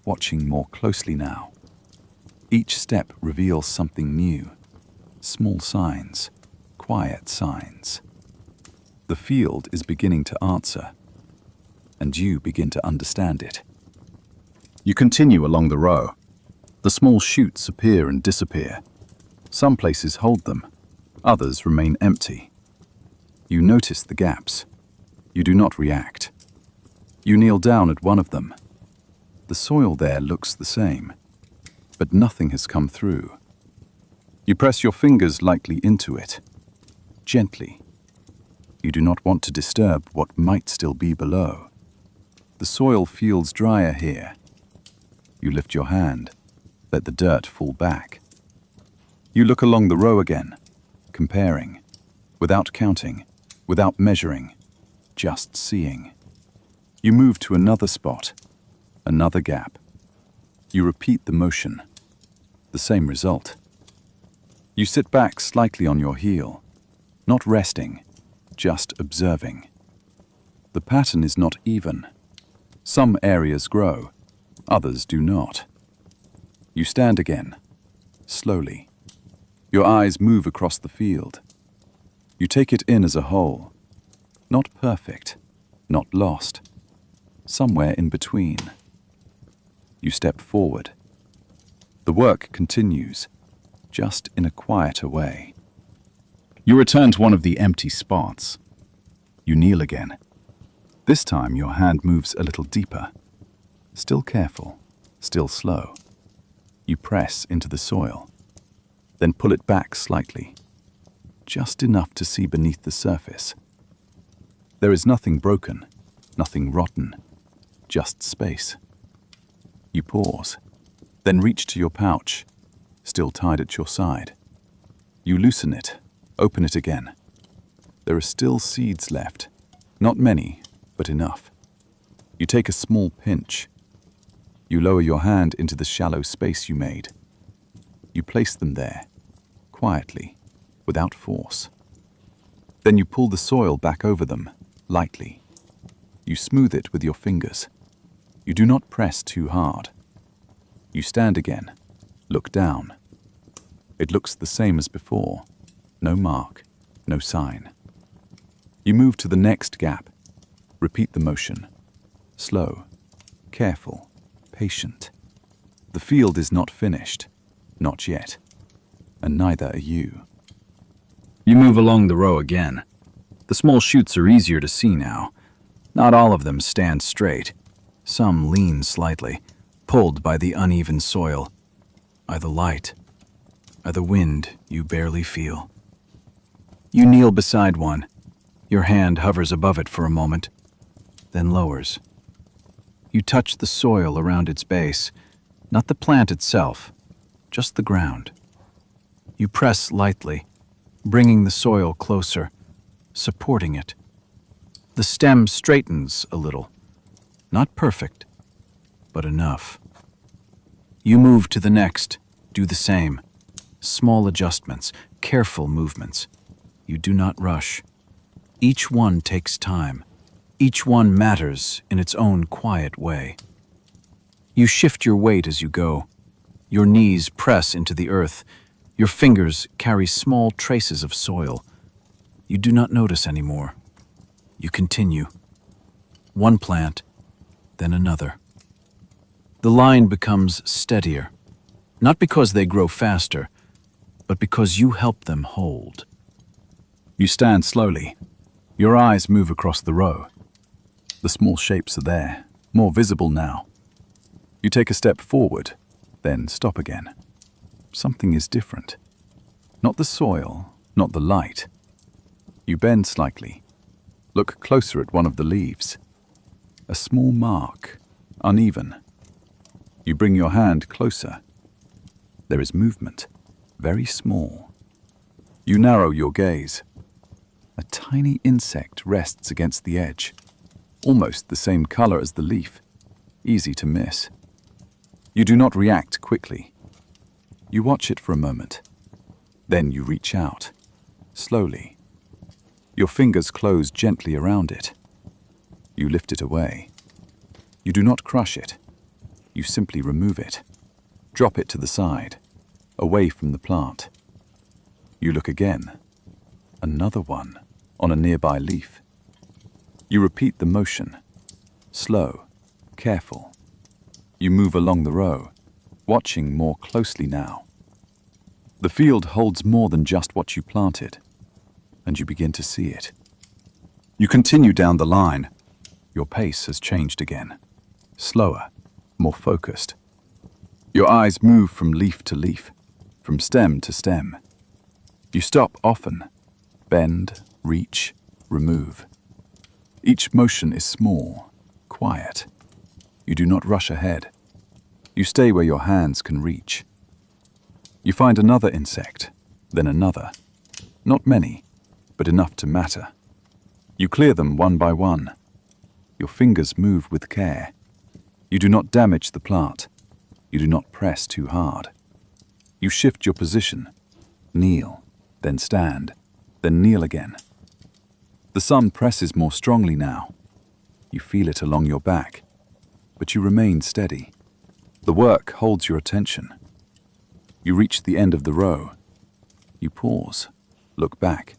watching more closely now. Each step reveals something new. Small signs, quiet signs. The field is beginning to answer, and you begin to understand it. You continue along the row. The small shoots appear and disappear. Some places hold them, others remain empty. You notice the gaps. You do not react. You kneel down at one of them. The soil there looks the same, but nothing has come through. You press your fingers lightly into it, gently. You do not want to disturb what might still be below. The soil feels drier here. You lift your hand, let the dirt fall back. You look along the row again, comparing, without counting, without measuring, just seeing. You move to another spot, another gap. You repeat the motion, the same result. You sit back slightly on your heel, not resting, just observing. The pattern is not even. Some areas grow, others do not. You stand again, slowly. Your eyes move across the field. You take it in as a whole, not perfect, not lost, somewhere in between. You step forward. The work continues, just in a quieter way. You return to one of the empty spots. You kneel again. This time your hand moves a little deeper. Still careful, still slow. You press into the soil, then pull it back slightly, just enough to see beneath the surface. There is nothing broken, nothing rotten, just space. You pause, then reach to your pouch, still tied at your side. You loosen it, open it again. There are still seeds left, not many, but enough. You take a small pinch. You lower your hand into the shallow space you made. You place them there, quietly, without force. Then you pull the soil back over them, lightly. You smooth it with your fingers. You do not press too hard. You stand again, look down. It looks the same as before. No mark, no sign. You move to the next gap. Repeat the motion. Slow, careful, patient. The field is not finished, not yet, and neither are you. You move along the row again. The small shoots are easier to see now. Not all of them stand straight. Some lean slightly, pulled by the uneven soil, by the light, by the wind you barely feel. You kneel beside one. Your hand hovers above it for a moment, then lowers. You touch the soil around its base, not the plant itself, just the ground. You press lightly, bringing the soil closer, supporting it. The stem straightens a little. Not perfect, but enough. You move to the next, do the same. Small adjustments, careful movements. You do not rush. Each one takes time. Each one matters in its own quiet way. You shift your weight as you go. Your knees press into the earth. Your fingers carry small traces of soil. You do not notice anymore. You continue. One plant, then another. The line becomes steadier, not because they grow faster, but because you help them hold. You stand slowly. Your eyes move across the row. The small shapes are there, more visible now. You take a step forward, then stop again. Something is different. Not the soil, not the light. You bend slightly. Look closer at one of the leaves. A small mark, uneven. You bring your hand closer. There is movement, very small. You narrow your gaze. A tiny insect rests against the edge, almost the same color as the leaf, easy to miss. You do not react quickly. You watch it for a moment. Then you reach out, slowly. Your fingers close gently around it. You lift it away. You do not crush it. You simply remove it. Drop it to the side, away from the plant. You look again. Another one, on a nearby leaf. You repeat the motion. Slow, careful. You move along the row, watching more closely now. The field holds more than just what you planted, and you begin to see it. You continue down the line. Your pace has changed again. Slower, more focused. Your eyes move from leaf to leaf, from stem to stem. You stop often, bend, reach, remove. Each motion is small, quiet. You do not rush ahead. You stay where your hands can reach. You find another insect, then another. Not many, but enough to matter. You clear them one by one. Your fingers move with care. You do not damage the plant. You do not press too hard. You shift your position. Kneel, then stand, then kneel again. The sun presses more strongly now. You feel it along your back, but you remain steady. The work holds your attention. You reach the end of the row. You pause, look back.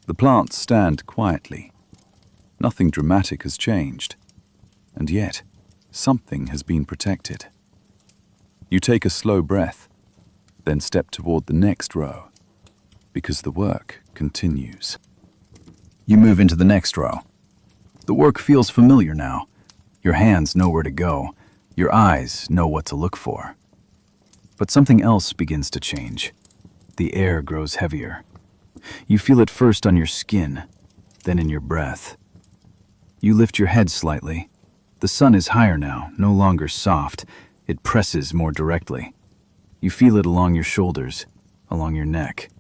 The plants stand quietly. Nothing dramatic has changed, and yet something has been protected. You take a slow breath, then step toward the next row, because the work continues. You move into the next row. The work feels familiar now. Your hands know where to go. Your eyes know what to look for. But something else begins to change. The air grows heavier. You feel it first on your skin, then in your breath. You lift your head slightly. The sun is higher now, no longer soft. It presses more directly. You feel it along your shoulders, along your neck.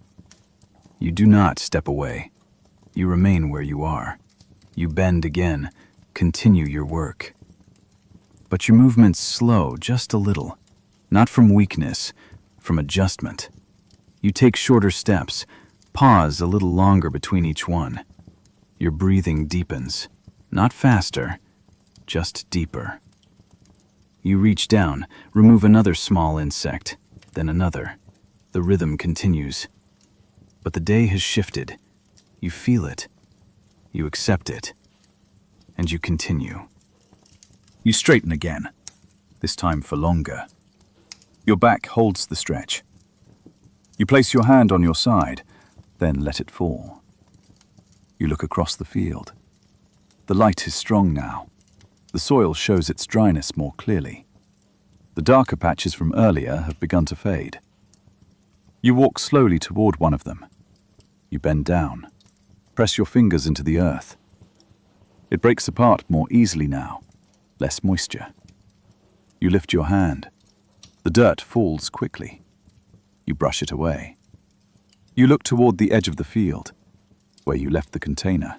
You do not step away. You remain where you are. You bend again, continue your work. But your movements slow just a little, not from weakness, from adjustment. You take shorter steps, pause a little longer between each one. Your breathing deepens, not faster, just deeper. You reach down, remove another small insect, then another. The rhythm continues. But the day has shifted. You feel it. You accept it. And you continue. You straighten again, this time for longer. Your back holds the stretch. You place your hand on your side, then let it fall. You look across the field. The light is strong now. The soil shows its dryness more clearly. The darker patches from earlier have begun to fade. You walk slowly toward one of them. You bend down, press your fingers into the earth. It breaks apart more easily now, less moisture. You lift your hand. The dirt falls quickly. You brush it away. You look toward the edge of the field, where you left the container.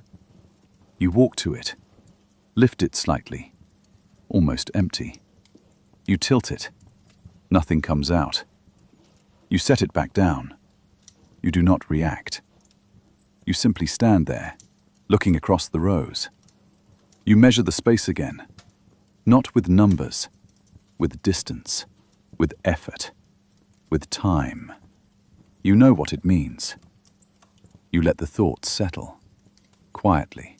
You walk to it, lift it slightly, almost empty. You tilt it. Nothing comes out. You set it back down. You do not react. You simply stand there, looking across the rows. You measure the space again, not with numbers, with distance, with effort, with time. You know what it means. You let the thoughts settle, quietly.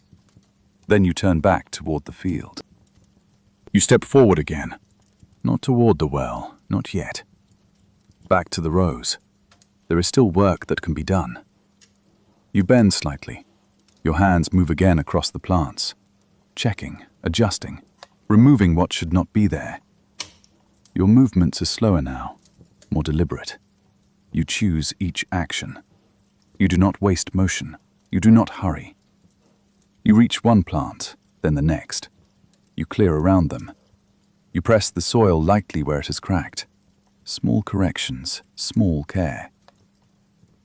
Then you turn back toward the field. You step forward again, not toward the well, not yet. Back to the rows. There is still work that can be done. You bend slightly. Your hands move again across the plants, checking, adjusting, removing what should not be there. Your movements are slower now, more deliberate. You choose each action. You do not waste motion. You do not hurry. You reach one plant, then the next. You clear around them. You press the soil lightly where it has cracked. Small corrections, small care.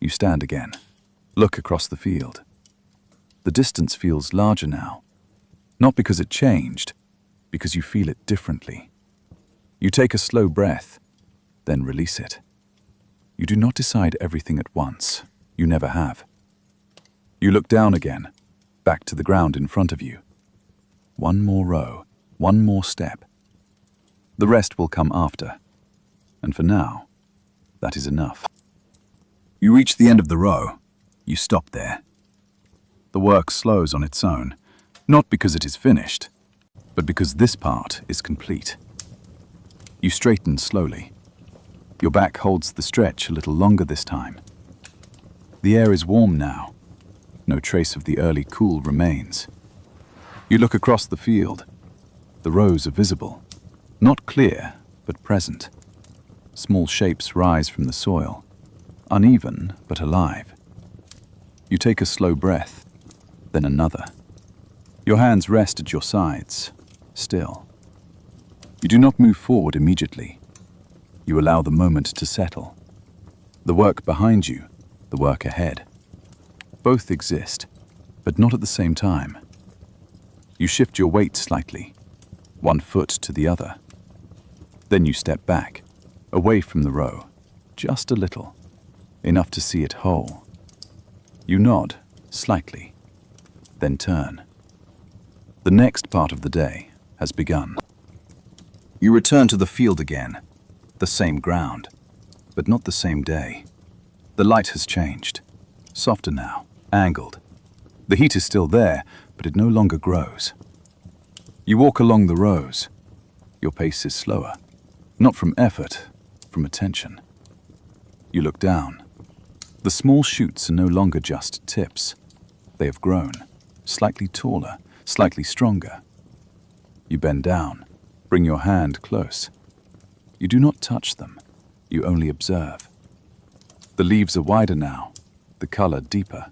You stand again. Look across the field. The distance feels larger now. Not because it changed, because you feel it differently. You take a slow breath, then release it. You do not decide everything at once. You never have. You look down again, back to the ground in front of you. One more row, one more step. The rest will come after. And for now, that is enough. You reach the end of the row. You stop there. The work slows on its own, not because it is finished, but because this part is complete. You straighten slowly. Your back holds the stretch a little longer this time. The air is warm now. No trace of the early cool remains. You look across the field. The rows are visible. Not clear, but present. Small shapes rise from the soil. Uneven, but alive. You take a slow breath, then another. Your hands rest at your sides, still. You do not move forward immediately. You allow the moment to settle. The work behind you, the work ahead. Both exist, but not at the same time. You shift your weight slightly, one foot to the other. Then you step back, away from the row, just a little, enough to see it whole. You nod, slightly, then turn. The next part of the day has begun. You return to the field again, the same ground, but not the same day. The light has changed, softer now, angled. The heat is still there, but it no longer grows. You walk along the rows. Your pace is slower, not from effort, from attention. You look down. The small shoots are no longer just tips. They have grown, slightly taller, slightly stronger. You bend down, bring your hand close. You do not touch them, you only observe. The leaves are wider now, the color deeper.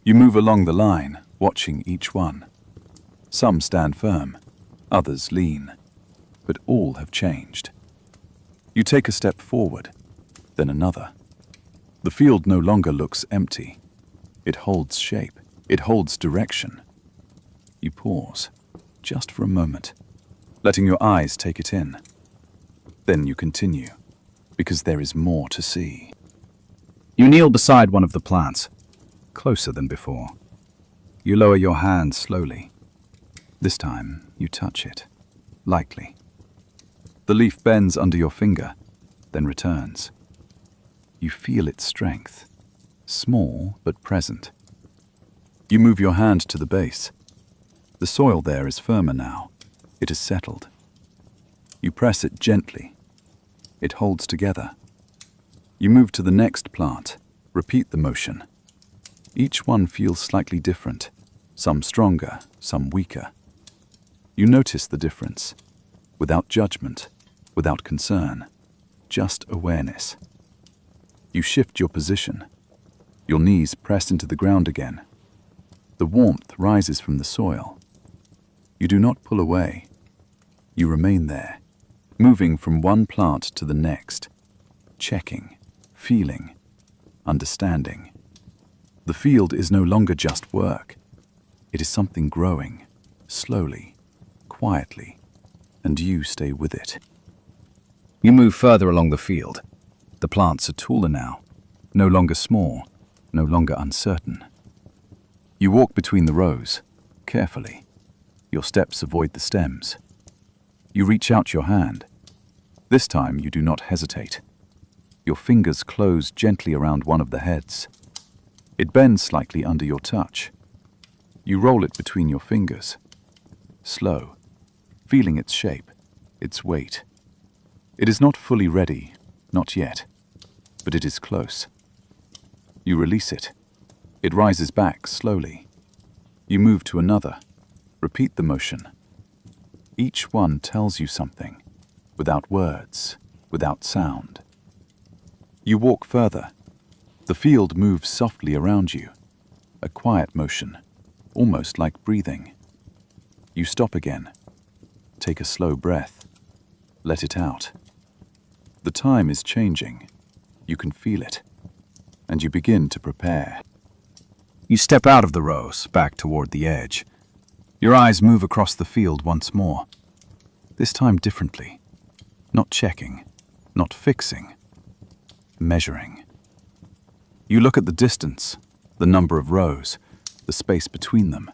You move along the line, watching each one. Some stand firm, others lean, but all have changed. You take a step forward, then another. The field no longer looks empty. It holds shape, it holds direction. You pause, just for a moment, letting your eyes take it in. Then you continue, because there is more to see. You kneel beside one of the plants, closer than before. You lower your hand slowly. This time, you touch it, lightly. The leaf bends under your finger, then returns. You feel its strength, small but present. You move your hand to the base. The soil there is firmer now. It is settled. You press it gently. It holds together. You move to the next plant. Repeat the motion. Each one feels slightly different, some stronger, some weaker. You notice the difference, without judgment, without concern, just awareness. You shift your position. Your knees press into the ground again. The warmth rises from the soil. You do not pull away. You remain there, moving from one plant to the next, checking, feeling, understanding. The field is no longer just work. It is something growing, slowly, quietly, and you stay with it. You move further along the field. The plants are taller now, no longer small, no longer uncertain. You walk between the rows, carefully. Your steps avoid the stems. You reach out your hand. This time you do not hesitate. Your fingers close gently around one of the heads. It bends slightly under your touch. You roll it between your fingers. Slow, feeling its shape, its weight. It is not fully ready, not yet, but it is close. You release it. It rises back slowly. You move to another. Repeat the motion. Each one tells you something, without words, without sound. You walk further. The field moves softly around you, a quiet motion, almost like breathing. You stop again. Take a slow breath. Let it out. The time is changing. You can feel it. And you begin to prepare. You step out of the rows, back toward the edge. Your eyes move across the field once more. This time differently. Not checking, not fixing, measuring. You look at the distance, the number of rows, the space between them.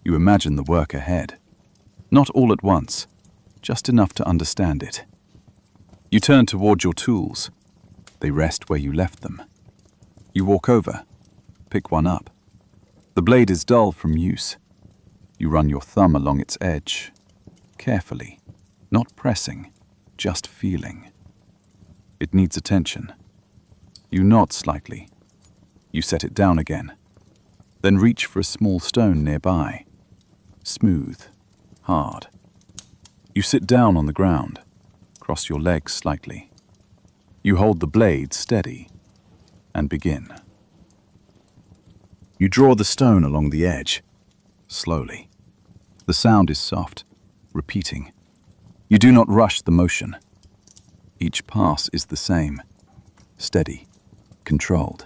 You imagine the work ahead. Not all at once, just enough to understand it. You turn toward your tools. They rest where you left them. You walk over, pick one up. The blade is dull from use. You run your thumb along its edge, carefully, not pressing, just feeling. It needs attention. You nod slightly. You set it down again. Then reach for a small stone nearby. Smooth, hard. You sit down on the ground, cross your legs slightly. You hold the blade steady and begin. You draw the stone along the edge, slowly. The sound is soft, repeating. You do not rush the motion. Each pass is the same, steady, controlled.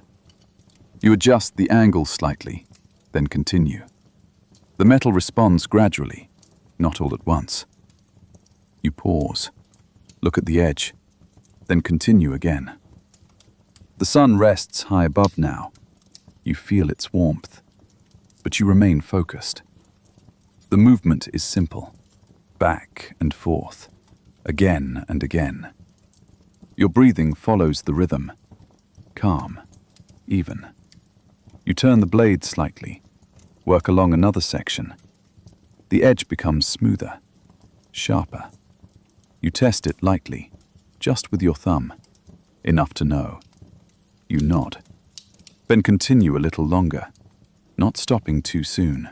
You adjust the angle slightly, then continue. The metal responds gradually, not all at once. You pause, look at the edge, then continue again. The sun rests high above now. You feel its warmth, but you remain focused. The movement is simple, back and forth, again and again. Your breathing follows the rhythm, calm, even. You turn the blade slightly, work along another section. The edge becomes smoother, sharper. You test it lightly, just with your thumb, enough to know. You nod. Then continue a little longer, not stopping too soon.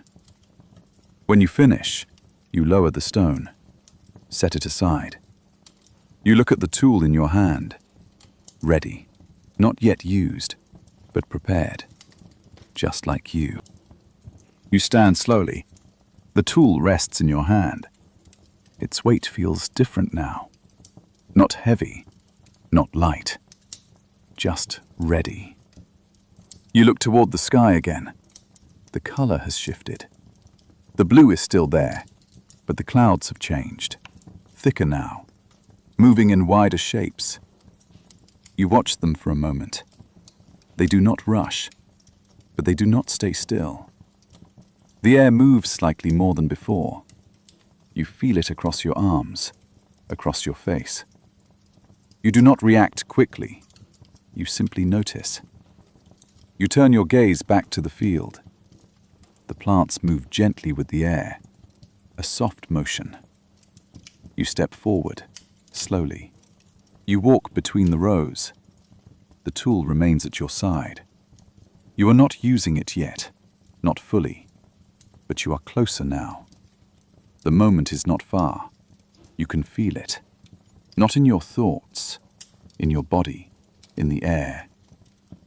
When you finish, you lower the stone, set it aside. You look at the tool in your hand, ready, not yet used, but prepared, just like you. You stand slowly. The tool rests in your hand. Its weight feels different now. Not heavy, not light, just ready. You look toward the sky again. The color has shifted. The blue is still there, but the clouds have changed. Thicker now, moving in wider shapes. You watch them for a moment. They do not rush, but they do not stay still. The air moves slightly more than before. You feel it across your arms, across your face. You do not react quickly. You simply notice. You turn your gaze back to the field. The plants move gently with the air, a soft motion. You step forward, slowly. You walk between the rows. The tool remains at your side. You are not using it yet, not fully, but you are closer now. The moment is not far. You can feel it, not in your thoughts, in your body, in the air,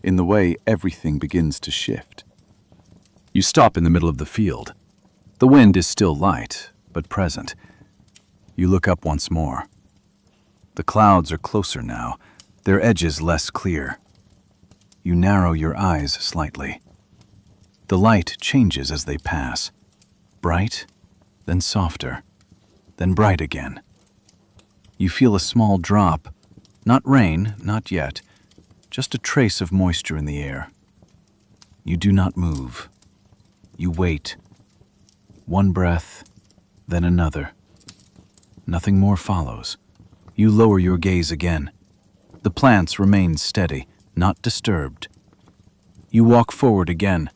in the way everything begins to shift. You stop in the middle of the field. The wind is still light, but present. You look up once more. The clouds are closer now, their edges less clear. You narrow your eyes slightly. The light changes as they pass. Bright, then softer, then bright again. You feel a small drop. Not rain, not yet. Just a trace of moisture in the air. You do not move. You wait. One breath, then another. Nothing more follows. You lower your gaze again. The plants remain steady, not disturbed. You walk forward again,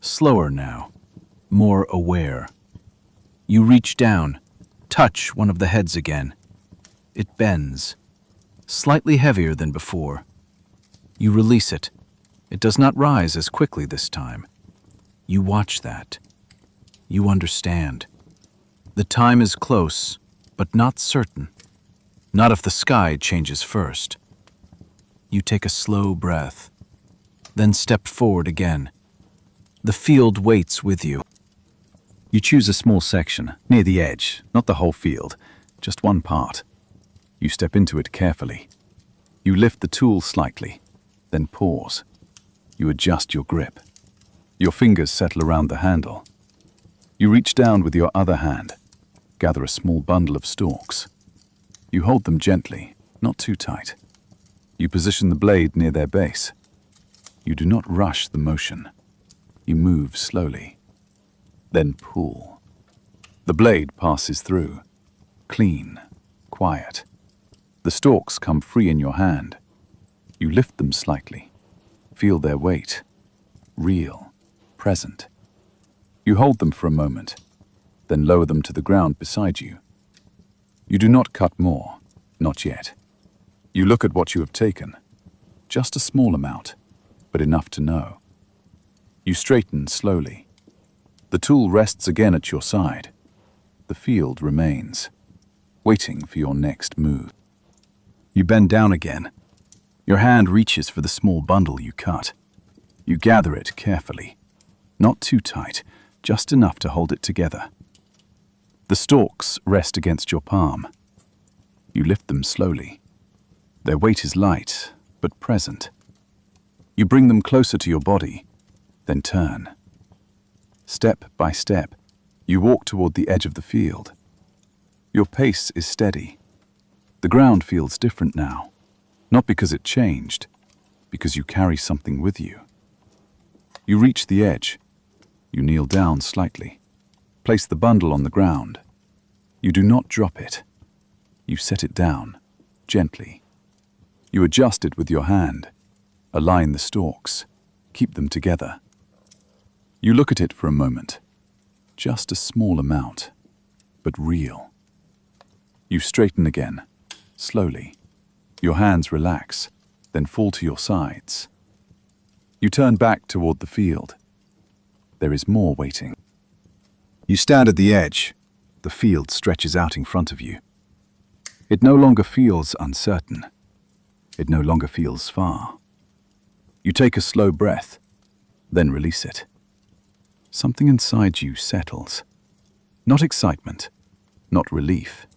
slower now, more aware. You reach down, touch one of the heads again. It bends, slightly heavier than before. You release it. It does not rise as quickly this time. You watch that. You understand. The time is close, but not certain. Not if the sky changes first. You take a slow breath, then step forward again. The field waits with you. You choose a small section, near the edge, not the whole field, just one part. You step into it carefully. You lift the tool slightly, then pause. You adjust your grip. Your fingers settle around the handle. You reach down with your other hand, gather a small bundle of stalks. You hold them gently, not too tight. You position the blade near their base. You do not rush the motion. You move slowly. Then pull. The blade passes through, clean, quiet. The stalks come free in your hand. You lift them slightly. Feel their weight. Real, present. You hold them for a moment, then lower them to the ground beside you. You do not cut more, not yet. You look at what you have taken. Just a small amount, but enough to know. You straighten slowly. The tool rests again at your side. The field remains, waiting for your next move. You bend down again. Your hand reaches for the small bundle you cut. You gather it carefully. Not too tight, just enough to hold it together. The stalks rest against your palm. You lift them slowly. Their weight is light, but present. You bring them closer to your body, then turn. Step by step, you walk toward the edge of the field. Your pace is steady. The ground feels different now, not because it changed, because you carry something with you. You reach the edge. You kneel down slightly. Place the bundle on the ground. You do not drop it. You set it down, gently. You adjust it with your hand. Align the stalks. Keep them together. You look at it for a moment. Just a small amount, but real. You straighten again, slowly. Your hands relax, then fall to your sides. You turn back toward the field. There is more waiting. You stand at the edge. The field stretches out in front of you. It no longer feels uncertain. It no longer feels far. You take a slow breath, then release it. Something inside you settles. Not excitement, not relief,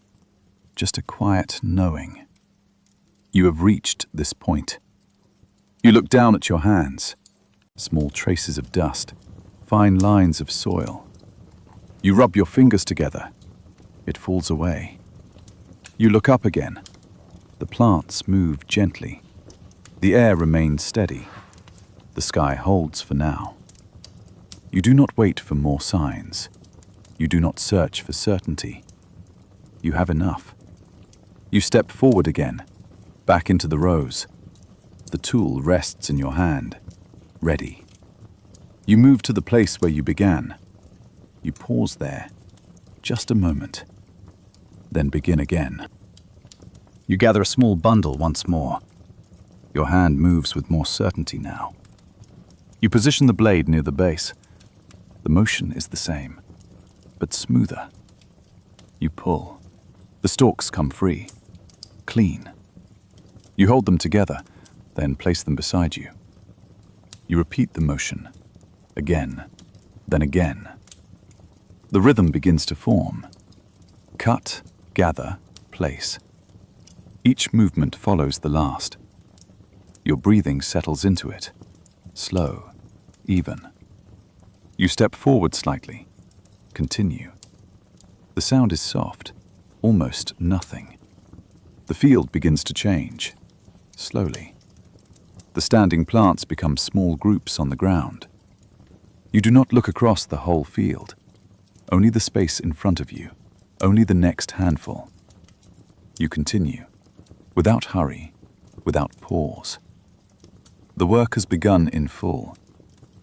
just a quiet knowing. You have reached this point. You look down at your hands. Small traces of dust, fine lines of soil. You rub your fingers together. It falls away. You look up again. The plants move gently. The air remains steady. The sky holds for now. You do not wait for more signs. You do not search for certainty. You have enough. You step forward again, back into the rows. The tool rests in your hand, ready. You move to the place where you began. You pause there, just a moment, then begin again. You gather a small bundle once more. Your hand moves with more certainty now. You position the blade near the base. The motion is the same, but smoother. You pull. The stalks come free, clean. You hold them together, then place them beside you. You repeat the motion, again, then again. The rhythm begins to form. Cut, gather, place. Each movement follows the last. Your breathing settles into it, slow, even. You step forward slightly. Continue. The sound is soft, almost nothing. The field begins to change, slowly. The standing plants become small groups on the ground. You do not look across the whole field, only the space in front of you, only the next handful. You continue, without hurry, without pause. The work has begun in full,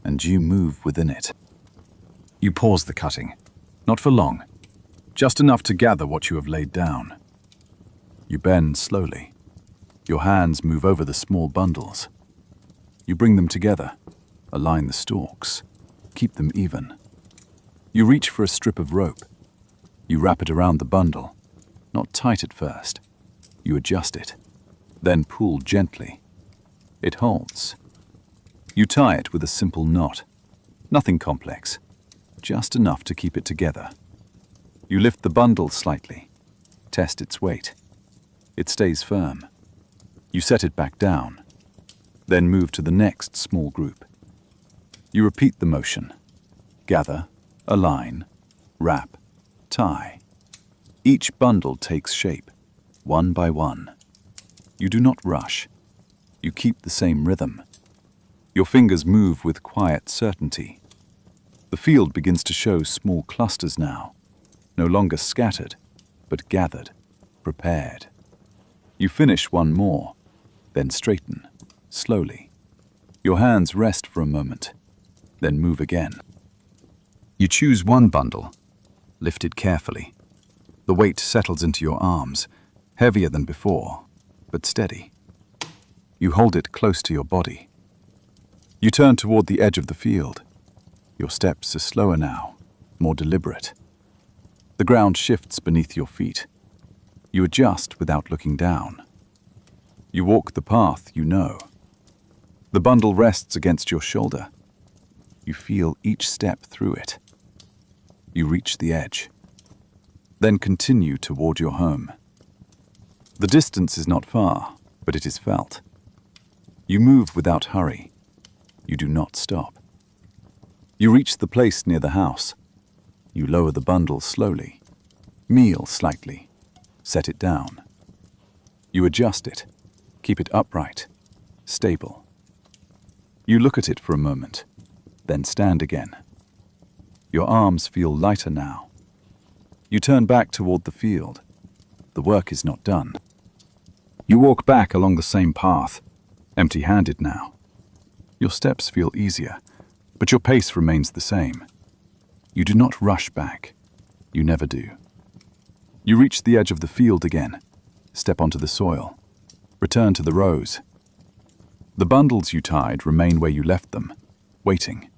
and you move within it. You pause the cutting, not for long, just enough to gather what you have laid down. You bend slowly. Your hands move over the small bundles. You bring them together, align the stalks, keep them even. You reach for a strip of rope. You wrap it around the bundle, not tight at first. You adjust it, then pull gently. It holds. You tie it with a simple knot, nothing complex, just enough to keep it together. You lift the bundle slightly, test its weight. It stays firm. You set it back down, then move to the next small group. You repeat the motion. Gather, align, wrap, tie. Each bundle takes shape, one by one. You do not rush. You keep the same rhythm. Your fingers move with quiet certainty. The field begins to show small clusters now, no longer scattered, but gathered, prepared. You finish one more, then straighten, slowly. Your hands rest for a moment, then move again. You choose one bundle, lift it carefully. The weight settles into your arms, heavier than before, but steady. You hold it close to your body. You turn toward the edge of the field. Your steps are slower now, more deliberate. The ground shifts beneath your feet. You adjust without looking down. You walk the path you know. The bundle rests against your shoulder. You feel each step through it. You reach the edge. Then continue toward your home. The distance is not far, but it is felt. You move without hurry. You do not stop. You reach the place near the house. You lower the bundle slowly, kneel slightly, set it down. You adjust it, keep it upright, stable. You look at it for a moment, then stand again. Your arms feel lighter now. You turn back toward the field. The work is not done. You walk back along the same path, empty-handed now. Your steps feel easier, but your pace remains the same. You do not rush back. You never do. You reach the edge of the field again, step onto the soil, return to the rows. The bundles you tied remain where you left them, waiting.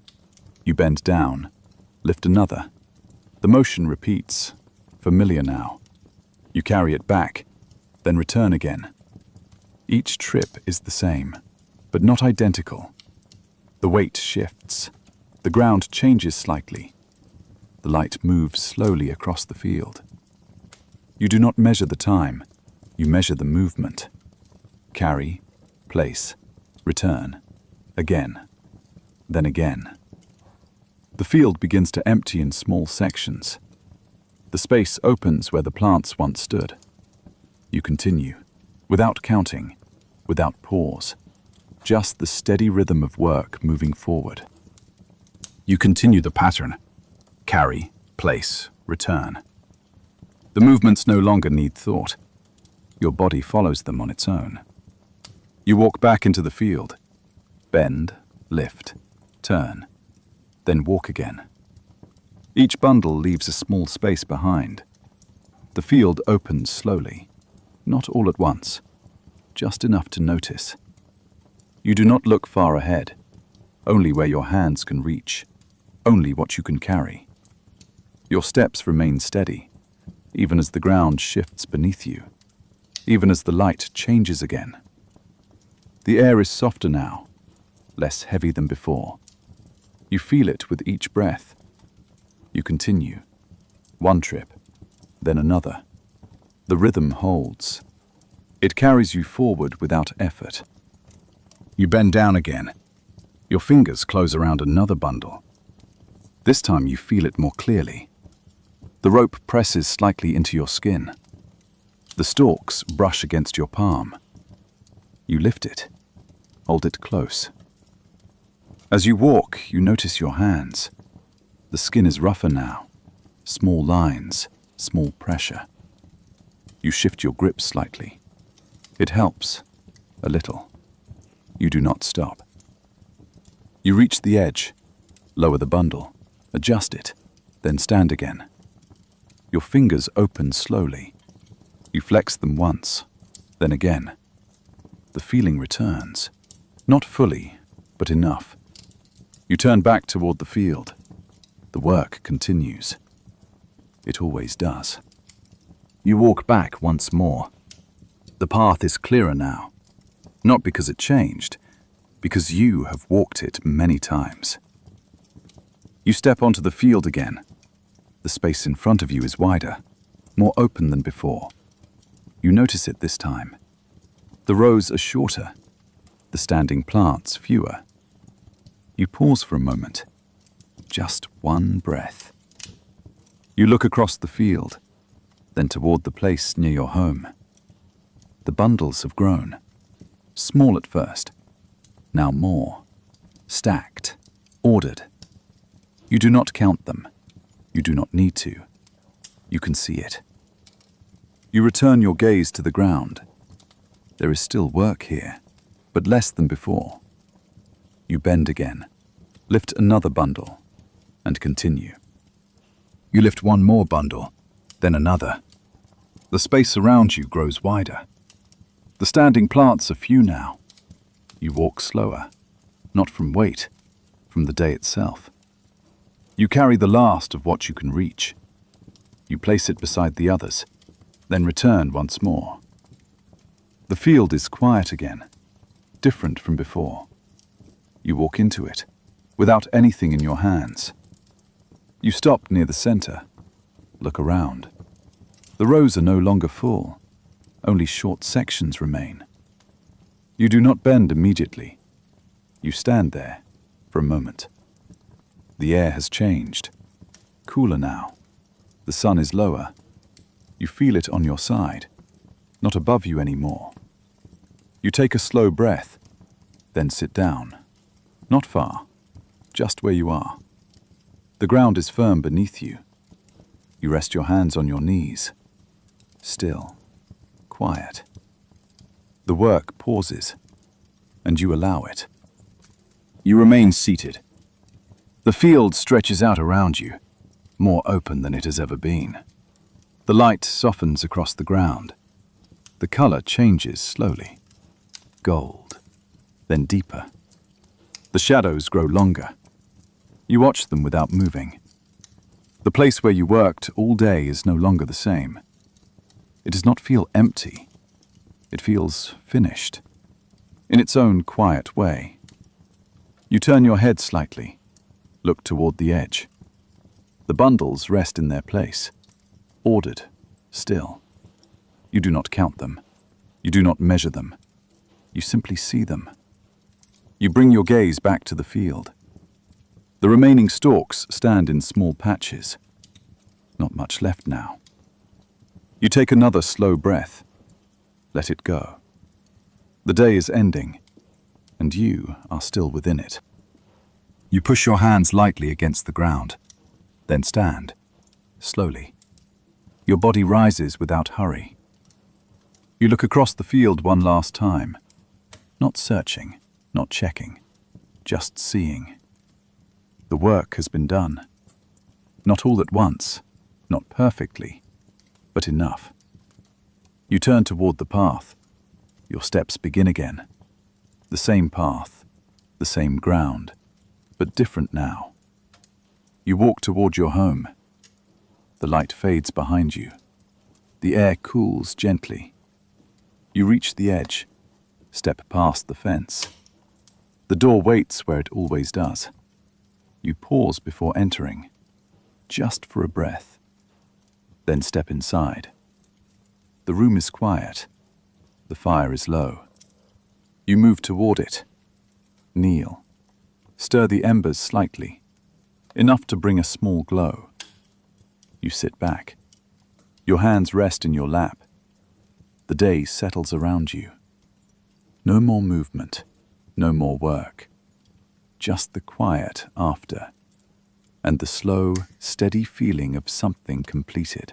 You bend down, lift another. The motion repeats, familiar now. You carry it back, then return again. Each trip is the same, but not identical. The weight shifts. The ground changes slightly. The light moves slowly across the field. You do not measure the time. You measure the movement. Carry, place, return, again, then again. The field begins to empty in small sections. The space opens where the plants once stood. You continue, without counting, without pause, just the steady rhythm of work moving forward. You continue the pattern. Carry, place, return. The movements no longer need thought. Your body follows them on its own. You walk back into the field. Bend, lift, turn, then walk again. Each bundle leaves a small space behind. The field opens slowly, not all at once, just enough to notice. You do not look far ahead, only where your hands can reach, only what you can carry. Your steps remain steady, even as the ground shifts beneath you, even as the light changes again. The air is softer now, less heavy than before. You feel it with each breath. You continue. One trip, then another. The rhythm holds. It carries you forward without effort. You bend down again. Your fingers close around another bundle. This time you feel it more clearly. The rope presses slightly into your skin. The stalks brush against your palm. You lift it, hold it close. As you walk, you notice your hands. The skin is rougher now. Small lines, small pressure. You shift your grip slightly. It helps, a little. You do not stop. You reach the edge, lower the bundle, adjust it, then stand again. Your fingers open slowly. You flex them once, then again. The feeling returns. Not fully, but enough. You turn back toward the field. The work continues. It always does. You walk back once more. The path is clearer now. Not because it changed, because you have walked it many times. You step onto the field again. The space in front of you is wider, more open than before. You notice it this time. The rows are shorter, the standing plants fewer. You pause for a moment, just one breath. You look across the field, then toward the place near your home. The bundles have grown, small at first, now more, stacked, ordered. You do not count them. You do not need to. You can see it. You return your gaze to the ground. There is still work here, but less than before. You bend again, lift another bundle, and continue. You lift one more bundle, then another. The space around you grows wider. The standing plants are few now. You walk slower, not from weight, from the day itself. You carry the last of what you can reach. You place it beside the others, then return once more. The field is quiet again, different from before. You walk into it, without anything in your hands. You stop near the center. Look around. The rows are no longer full. Only short sections remain. You do not bend immediately. You stand there for a moment. The air has changed. Cooler now. The sun is lower. You feel it on your side, not above you anymore. You take a slow breath, then sit down. Not far, just where you are. The ground is firm beneath you. You rest your hands on your knees. Still, quiet. The work pauses, and you allow it. You remain seated. The field stretches out around you, more open than it has ever been. The light softens across the ground. The color changes slowly. Gold, then deeper. The shadows grow longer. You watch them without moving. The place where you worked all day is no longer the same. It does not feel empty. It feels finished, in its own quiet way. You turn your head slightly, look toward the edge. The bundles rest in their place, ordered, still. You do not count them. You do not measure them. You simply see them. You bring your gaze back to the field. The remaining stalks stand in small patches. Not much left now. You take another slow breath. Let it go. The day is ending, and you are still within it. You push your hands lightly against the ground, then stand, slowly. Your body rises without hurry. You look across the field one last time, not searching, not checking, just seeing. The work has been done. Not all at once, not perfectly, but enough. You turn toward the path. Your steps begin again. The same path, the same ground, but different now. You walk toward your home. The light fades behind you. The air cools gently. You reach the edge, step past the fence. The door waits where it always does. You pause before entering, just for a breath, then step inside. The room is quiet. The fire is low. You move toward it. Kneel. Stir the embers slightly, enough to bring a small glow. You sit back. Your hands rest in your lap. The day settles around you. No more movement, no more work. Just the quiet after, and the slow, steady feeling of something completed.